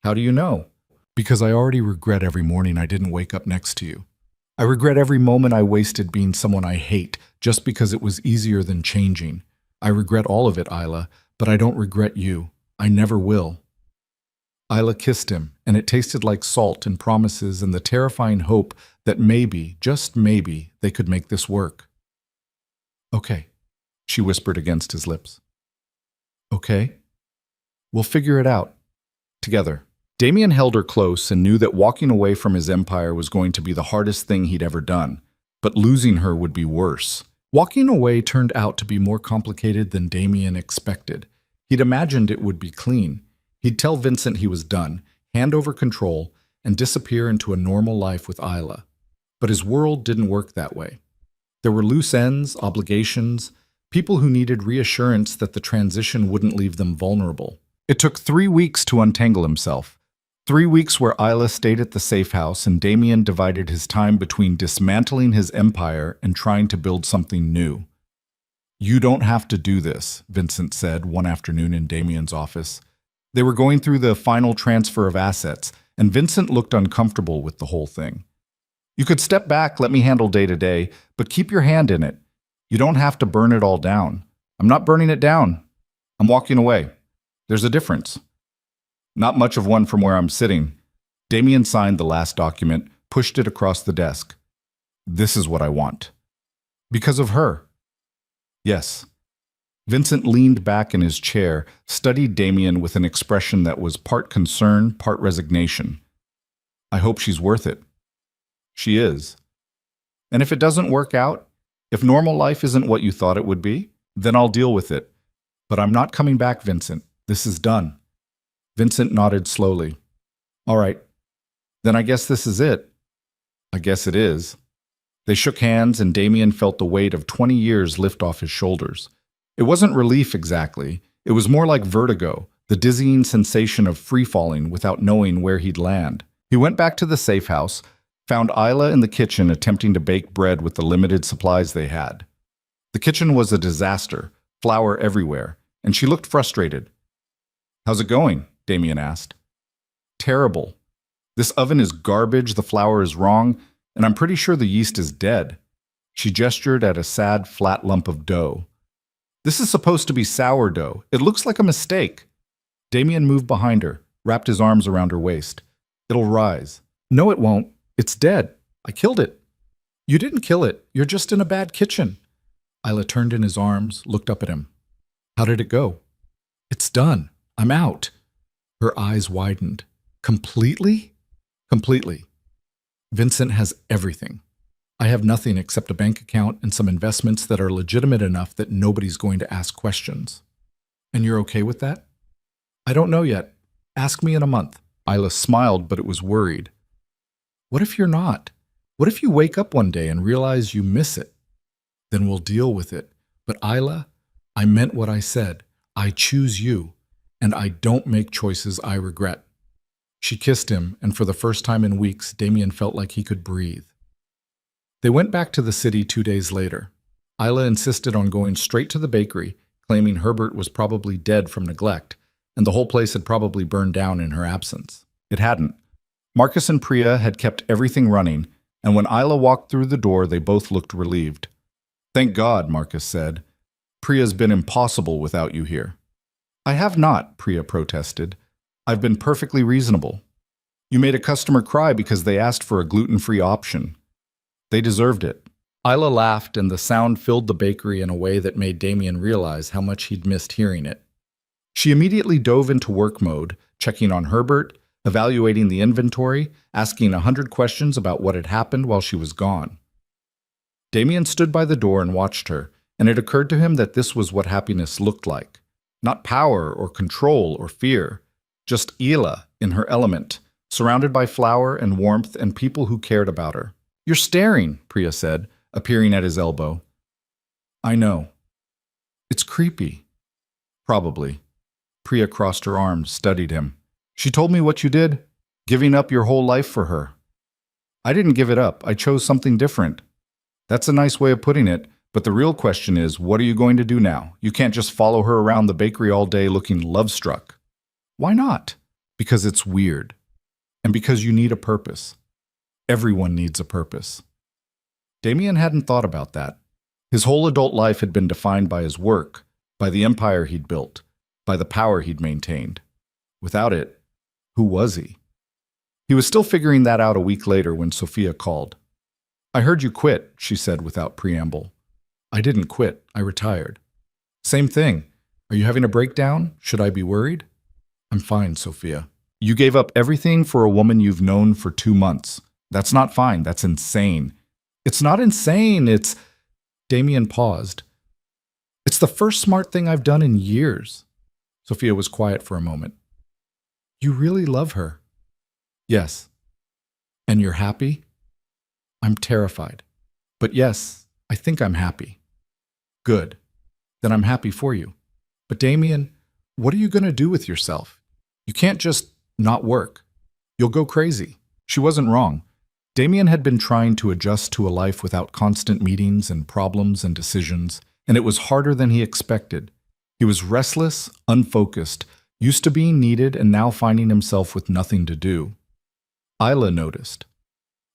A: How do you know? Because I already regret every morning I didn't wake up next to you. I regret every moment I wasted being someone I hate just because it was easier than changing. I regret all of it, Isla, but I don't regret you. I never will. Isla kissed him, and it tasted like salt and promises and the terrifying hope that maybe, just maybe, they could make this work. Okay, she whispered against his lips. Okay? We'll figure it out. Together. Damien held her close and knew that walking away from his empire was going to be the hardest thing he'd ever done, but losing her would be worse. Walking away turned out to be more complicated than Damien expected. He'd imagined it would be clean. He'd tell Vincent he was done, hand over control, and disappear into a normal life with Isla. But his world didn't work that way. There were loose ends, obligations, people who needed reassurance that the transition wouldn't leave them vulnerable. It took 3 weeks to untangle himself. 3 weeks where Isla stayed at the safe house and Damien divided his time between dismantling his empire and trying to build something new. You don't have to do this, Vincent said one afternoon in Damien's office. They were going through the final transfer of assets, and Vincent looked uncomfortable with the whole thing. You could step back, let me handle day-to-day, but keep your hand in it. You don't have to burn it all down. I'm not burning it down. I'm walking away. There's a difference. Not much of one from where I'm sitting. Damien signed the last document, pushed it across the desk. This is what I want. Because of her. Yes. Vincent leaned back in his chair, studied Damien with an expression that was part concern, part resignation. I hope she's worth it. She is. And if it doesn't work out, if normal life isn't what you thought it would be, then I'll deal with it. But I'm not coming back, Vincent. This is done. Vincent nodded slowly. All right. Then I guess this is it. I guess it is. They shook hands and Damien felt the weight of 20 years lift off his shoulders. It wasn't relief exactly. It was more like vertigo, the dizzying sensation of free-falling without knowing where he'd land. He went back to the safe house, found Isla in the kitchen attempting to bake bread with the limited supplies they had. The kitchen was a disaster, flour everywhere, and she looked frustrated. How's it going? Damien asked. Terrible. This oven is garbage, the flour is wrong, and I'm pretty sure the yeast is dead. She gestured at a sad, flat lump of dough. This is supposed to be sourdough. It looks like a mistake. Damien moved behind her, wrapped his arms around her waist. It'll rise. No, it won't. It's dead. I killed it. You didn't kill it. You're just in a bad kitchen. Isla turned in his arms, looked up at him. How did it go? It's done. I'm out. Her eyes widened. Completely? Completely. Vincent has everything. I have nothing except a bank account and some investments that are legitimate enough that nobody's going to ask questions. And you're okay with that? I don't know yet. Ask me in a month. Isla smiled, but it was worried. What if you're not? What if you wake up one day and realize you miss it? Then we'll deal with it. But Isla, I meant what I said. I choose you, and I don't make choices I regret. She kissed him, and for the first time in weeks, Damien felt like he could breathe. They went back to the city 2 days later. Isla insisted on going straight to the bakery, claiming Herbert was probably dead from neglect, and the whole place had probably burned down in her absence. It hadn't. Marcus and Priya had kept everything running, and when Isla walked through the door, they both looked relieved. Thank God, Marcus said. Priya's been impossible without you here. I have not, Priya protested. I've been perfectly reasonable. You made a customer cry because they asked for a gluten-free option. They deserved it. Isla laughed, and the sound filled the bakery in a way that made Damien realize how much he'd missed hearing it. She immediately dove into work mode, checking on Herbert, evaluating the inventory, asking 100 questions about what had happened while she was gone. Damien stood by the door and watched her, and it occurred to him that this was what happiness looked like. Not power or control or fear, just Isla in her element, surrounded by flour and warmth and people who cared about her. You're staring, Priya said, appearing at his elbow. I know. It's creepy. Probably. Priya crossed her arms, studied him. She told me what you did, giving up your whole life for her. I didn't give it up. I chose something different. That's a nice way of putting it, but the real question is, what are you going to do now? You can't just follow her around the bakery all day looking love-struck. Why not? Because it's weird. And because you need a purpose. Everyone needs a purpose. Damien hadn't thought about that. His whole adult life had been defined by his work, by the empire he'd built, by the power he'd maintained. Without it, who was he? He was still figuring that out a week later when Sophia called. I heard you quit, she said without preamble. I didn't quit. I retired. Same thing. Are you having a breakdown? Should I be worried? I'm fine, Sophia. You gave up everything for a woman you've known for 2 months. That's not fine. That's insane. It's not insane. It's... Damien paused. It's the first smart thing I've done in years. Sophia was quiet for a moment. You really love her? Yes. And you're happy? I'm terrified. But yes, I think I'm happy. Good. Then I'm happy for you. But Damien, what are you going to do with yourself? You can't just not work. You'll go crazy. She wasn't wrong. Damien had been trying to adjust to a life without constant meetings and problems and decisions, and it was harder than he expected. He was restless, unfocused, used to being needed and now finding himself with nothing to do. Isla noticed.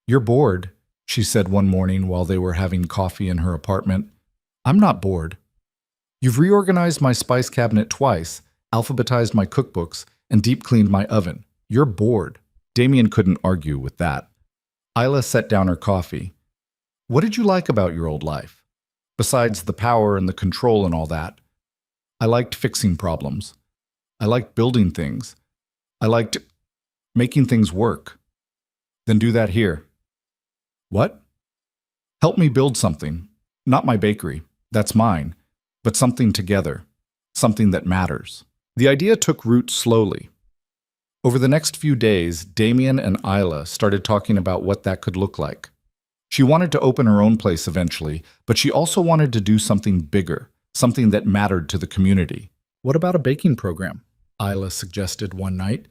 A: You're bored, she said one morning while they were having coffee in her apartment. I'm not bored. You've reorganized my spice cabinet twice, alphabetized my cookbooks, and deep-cleaned my oven. You're bored. Damien couldn't argue with that. Isla set down her coffee. What did you like about your old life? Besides the power and the control and all that. I liked fixing problems. I liked building things. I liked making things work. Then do that here. What? Help me build something. Not my bakery. That's mine. But something together. Something that matters. The idea took root slowly. Over the next few days, Damien and Isla started talking about what that could look like. She wanted to open her own place eventually, but she also wanted to do something bigger, something that mattered to the community. What about a baking program? Isla suggested one night.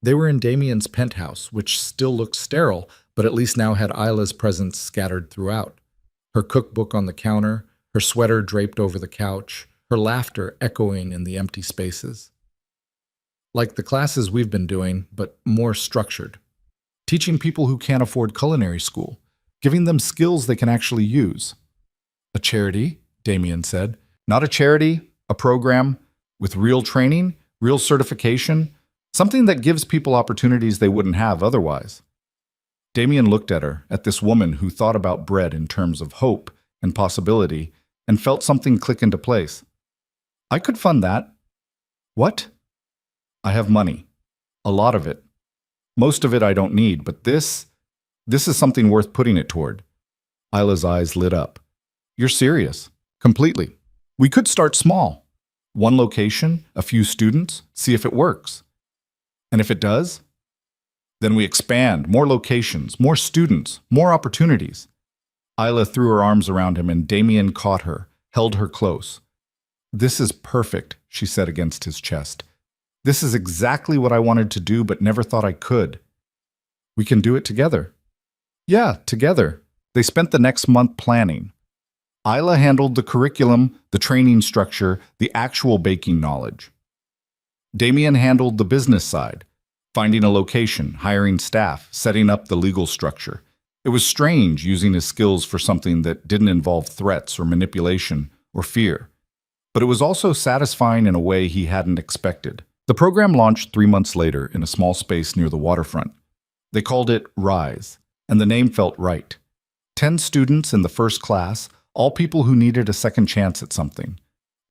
A: They were in Damien's penthouse, which still looked sterile, but at least now had Isla's presence scattered throughout. Her cookbook on the counter, her sweater draped over the couch, her laughter echoing in the empty spaces. Like the classes we've been doing, but more structured. Teaching people who can't afford culinary school, giving them skills they can actually use. A charity, Damien said. Not a charity, a program with real training, real certification, Something that gives people opportunities they wouldn't have otherwise. Damien looked at her, at this woman who thought about bread in terms of hope and possibility, and felt something click into place. I could fund that. What? I have money. A lot of it. Most of it I don't need, but this is something worth putting it toward. Isla's eyes lit up. You're serious? Completely. We could start small. One location, a few students, see if it works. And if it does, then we expand, more locations, more students, more opportunities. Isla threw her arms around him and Damien caught her, held her close. This is perfect, she said against his chest. This is exactly what I wanted to do but never thought I could. We can do it together. Yeah, together. They spent the next month planning. Isla handled the curriculum, the training structure, the actual baking knowledge. Damien handled the business side, finding a location, hiring staff, setting up the legal structure. It was strange using his skills for something that didn't involve threats or manipulation or fear. But it was also satisfying in a way he hadn't expected. The program launched 3 months later in a small space near the waterfront. They called it Rise, and the name felt right. 10 students in the first class, all people who needed a second chance at something.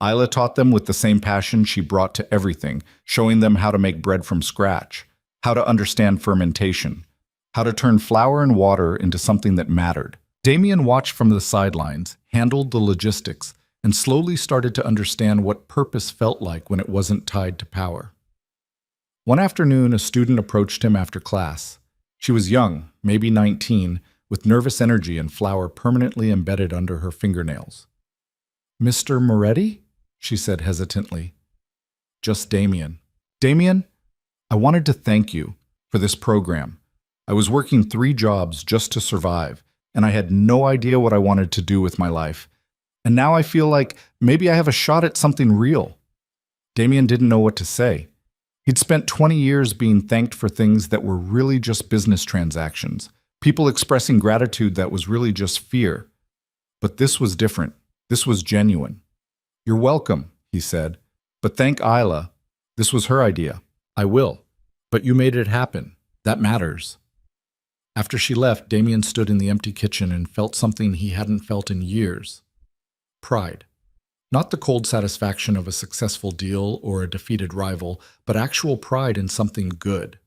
A: Isla taught them with the same passion she brought to everything, showing them how to make bread from scratch, how to understand fermentation, how to turn flour and water into something that mattered. Damien watched from the sidelines, handled the logistics, and slowly started to understand what purpose felt like when it wasn't tied to power. One afternoon, a student approached him after class. She was young, maybe 19, with nervous energy and flour permanently embedded under her fingernails. "Mr. Moretti?" she said hesitantly. "Just Damien." "Damien, I wanted to thank you for this program. I was working 3 jobs just to survive, and I had no idea what I wanted to do with my life. And now I feel like maybe I have a shot at something real." Damien didn't know what to say. He'd spent 20 years being thanked for things that were really just business transactions, people expressing gratitude that was really just fear. But this was different. This was genuine. "You're welcome," he said, "but thank Isla. This was her idea." "I will. But you made it happen. That matters." After she left, Damien stood in the empty kitchen and felt something he hadn't felt in years. Pride. Not the cold satisfaction of a successful deal or a defeated rival, but actual pride in something good.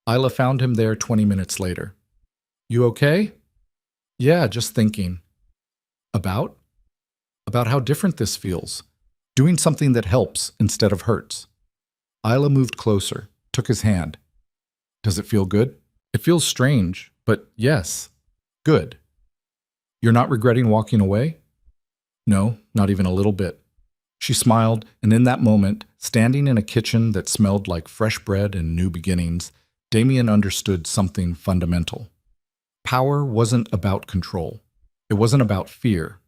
A: Isla found him there 20 minutes later. "You okay?" "Yeah, just thinking." "About?" "About how different this feels. Doing something that helps instead of hurts." Isla moved closer, took his hand. "Does it feel good?" "It feels strange, but yes, good." "You're not regretting walking away?" "No, not even a little bit." She smiled, and in that moment, standing in a kitchen that smelled like fresh bread and new beginnings, Damien understood something fundamental. Power wasn't about control. It wasn't about fear.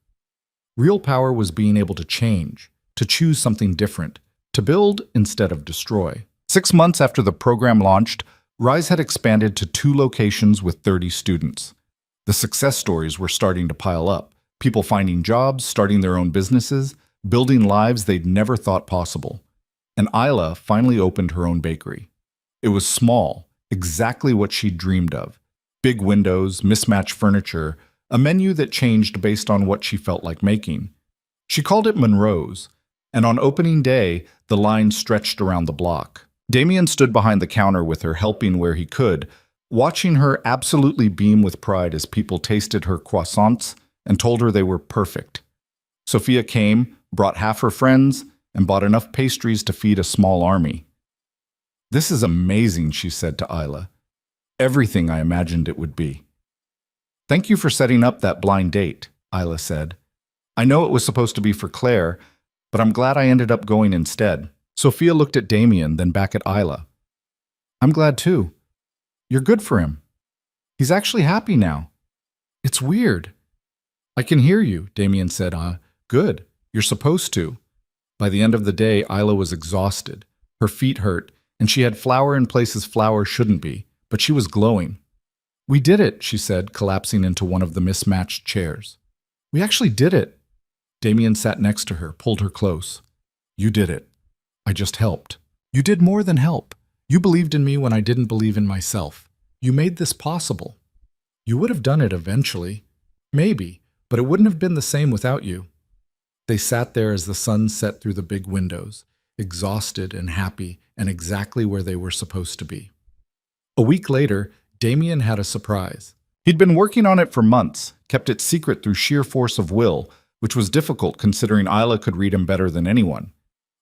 A: Real power was being able to change, to choose something different, to build instead of destroy. 6 months after the program launched, Rise had expanded to 2 locations with 30 students. The success stories were starting to pile up. People finding jobs, starting their own businesses, building lives they'd never thought possible. And Isla finally opened her own bakery. It was small, exactly what she'd dreamed of. Big windows, mismatched furniture, a menu that changed based on what she felt like making. She called it Monroe's, and on opening day, the line stretched around the block. Damien stood behind the counter with her, helping where he could, watching her absolutely beam with pride as people tasted her croissants and told her they were perfect. Sophia came, brought half her friends, and bought enough pastries to feed a small army. "This is amazing," she said to Isla. "Everything I imagined it would be." "Thank you for setting up that blind date," Isla said. "I know it was supposed to be for Claire, but I'm glad I ended up going instead." Sophia looked at Damien, then back at Isla. "I'm glad too. You're good for him. He's actually happy now. It's weird." "I can hear you," Damien said. Good. You're supposed to." By the end of the day, Isla was exhausted. Her feet hurt, and she had flour in places flour shouldn't be, but she was glowing. "We did it," she said, collapsing into one of the mismatched chairs. "We actually did it." Damien sat next to her, pulled her close. "You did it. I just helped." You did more than help. You believed in me when I didn't believe in myself. You made this possible. You would have done it eventually. Maybe, but it wouldn't have been the same without you. They sat there as the sun set through the big windows, exhausted and happy and exactly where they were supposed to be. A week later, Damien had a surprise. He'd been working on it for months, kept it secret through sheer force of will, which was difficult considering Isla could read him better than anyone.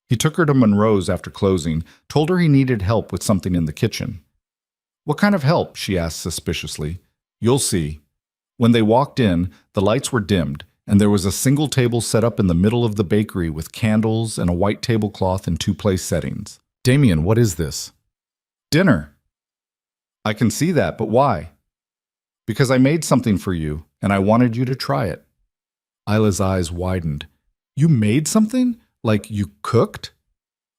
A: He took her to Monroe's after closing, told her he needed help with something in the kitchen. "What kind of help?" she asked suspiciously. "You'll see." When they walked in, the lights were dimmed, and there was a single table set up in the middle of the bakery with candles and a white tablecloth in two-place settings. "Damien, what is this?" "Dinner." "I can see that, but why?" "Because I made something for you, and I wanted you to try it." Isla's eyes widened. "You made something? Like you cooked?"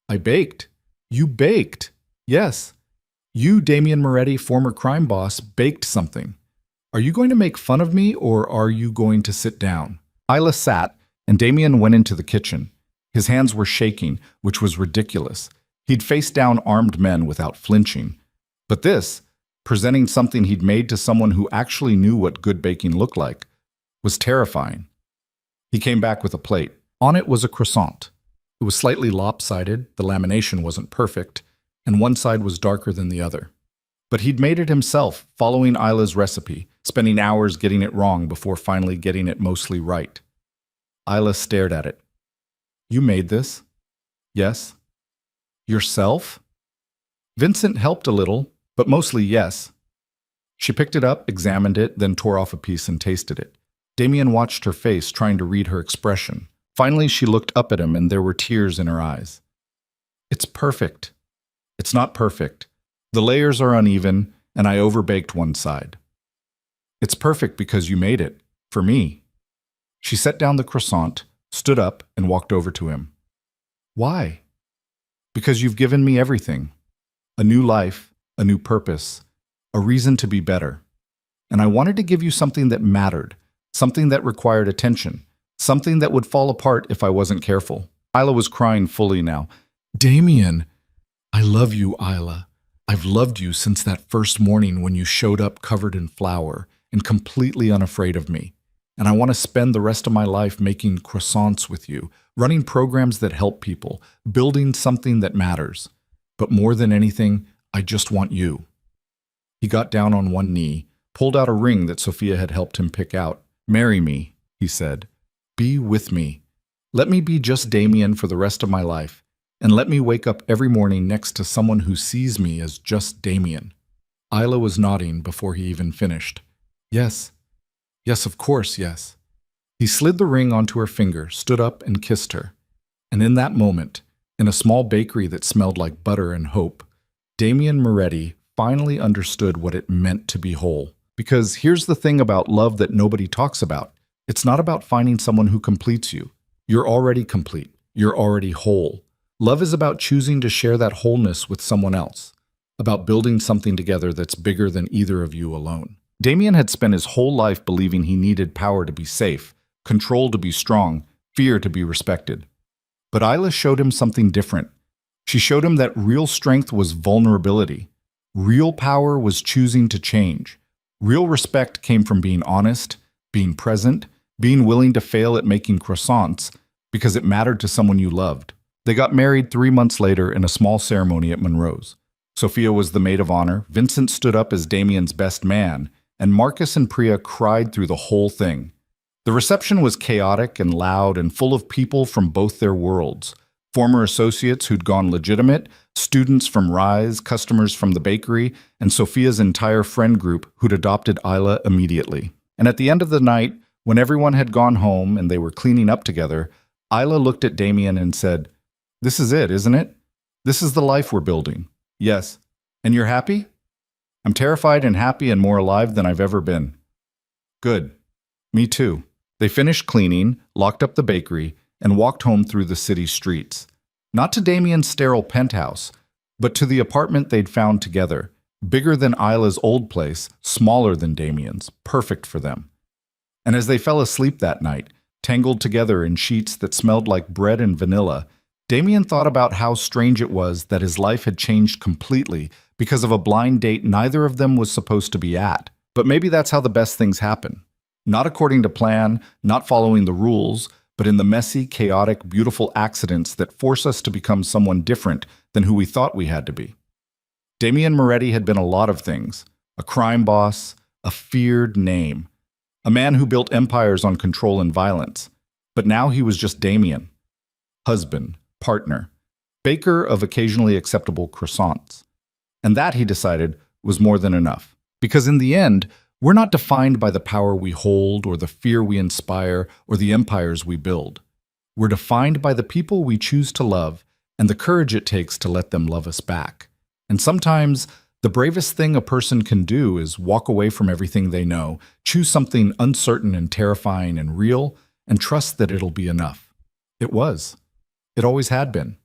A: "I baked." "You baked?" "Yes. You, Damien Moretti, former crime boss, baked something. Are you going to make fun of me, or are you going to sit down?" Isla sat, and Damien went into the kitchen. His hands were shaking, which was ridiculous. He'd faced down armed men without flinching. But this, presenting something he'd made to someone who actually knew what good baking looked like, was terrifying. He came back with a plate. On it was a croissant. It was slightly lopsided, the lamination wasn't perfect, and one side was darker than the other. But he'd made it himself, following Isla's recipe, spending hours getting it wrong before finally getting it mostly right. Isla stared at it. "You made this?" "Yes." "Yourself?" "Vincent helped a little, but mostly yes." She picked it up, examined it, then tore off a piece and tasted it. Damien watched her face, trying to read her expression. Finally, she looked up at him, and there were tears in her eyes. "It's perfect." "It's not perfect. The layers are uneven, and I overbaked one side." "It's perfect because you made it. For me." She set down the croissant, stood up, and walked over to him. "Why?" "Because you've given me everything. A new life, a new purpose, a reason to be better. And I wanted to give you something that mattered, something that required attention, something that would fall apart if I wasn't careful." Isla was crying fully now. "Damien, I love you, Isla. I've loved you since that first morning when you showed up covered in flour and completely unafraid of me. And I want to spend the rest of my life making croissants with you, running programs that help people, building something that matters. But more than anything, I just want you." He got down on one knee, pulled out a ring that Sophia had helped him pick out. "Marry me," he said. "Be with me. Let me be just Damien for the rest of my life. And let me wake up every morning next to someone who sees me as just Damien." Isla was nodding before he even finished. "Yes. Yes, of course, yes." He slid the ring onto her finger, stood up, and kissed her. And in that moment, in a small bakery that smelled like butter and hope, Damien Moretti finally understood what it meant to be whole. Because here's the thing about love that nobody talks about. It's not about finding someone who completes you. You're already complete. You're already whole. Love is about choosing to share that wholeness with someone else, about building something together that's bigger than either of you alone. Damien had spent his whole life believing he needed power to be safe, control to be strong, fear to be respected. But Isla showed him something different. She showed him that real strength was vulnerability. Real power was choosing to change. Real respect came from being honest, being present, being willing to fail at making croissants because it mattered to someone you loved. They got married 3 months later in a small ceremony at Monroe's. Sophia was the maid of honor, Vincent stood up as Damien's best man, and Marcus and Priya cried through the whole thing. The reception was chaotic and loud and full of people from both their worlds. Former associates who'd gone legitimate, students from Rise, customers from the bakery, and Sophia's entire friend group who'd adopted Isla immediately. And at the end of the night, when everyone had gone home and they were cleaning up together, Isla looked at Damien and said, "This is it, isn't it? This is the life we're building." "Yes." "And you're happy?" "I'm terrified and happy and more alive than I've ever been." "Good. Me too." They finished cleaning, locked up the bakery, and walked home through the city streets. Not to Damien's sterile penthouse, but to the apartment they'd found together, bigger than Isla's old place, smaller than Damien's, perfect for them. And as they fell asleep that night, tangled together in sheets that smelled like bread and vanilla, Damien thought about how strange it was that his life had changed completely because of a blind date neither of them was supposed to be at. But maybe that's how the best things happen. Not according to plan, not following the rules, but in the messy, chaotic, beautiful accidents that force us to become someone different than who we thought we had to be. Damien Moretti had been a lot of things: a crime boss, a feared name, a man who built empires on control and violence. But now he was just Damien. Husband, partner, baker of occasionally acceptable croissants. And that, he decided, was more than enough. Because in the end, we're not defined by the power we hold or the fear we inspire or the empires we build. We're defined by the people we choose to love and the courage it takes to let them love us back. And sometimes, the bravest thing a person can do is walk away from everything they know, choose something uncertain and terrifying and real, and trust that it'll be enough. It was. It always had been.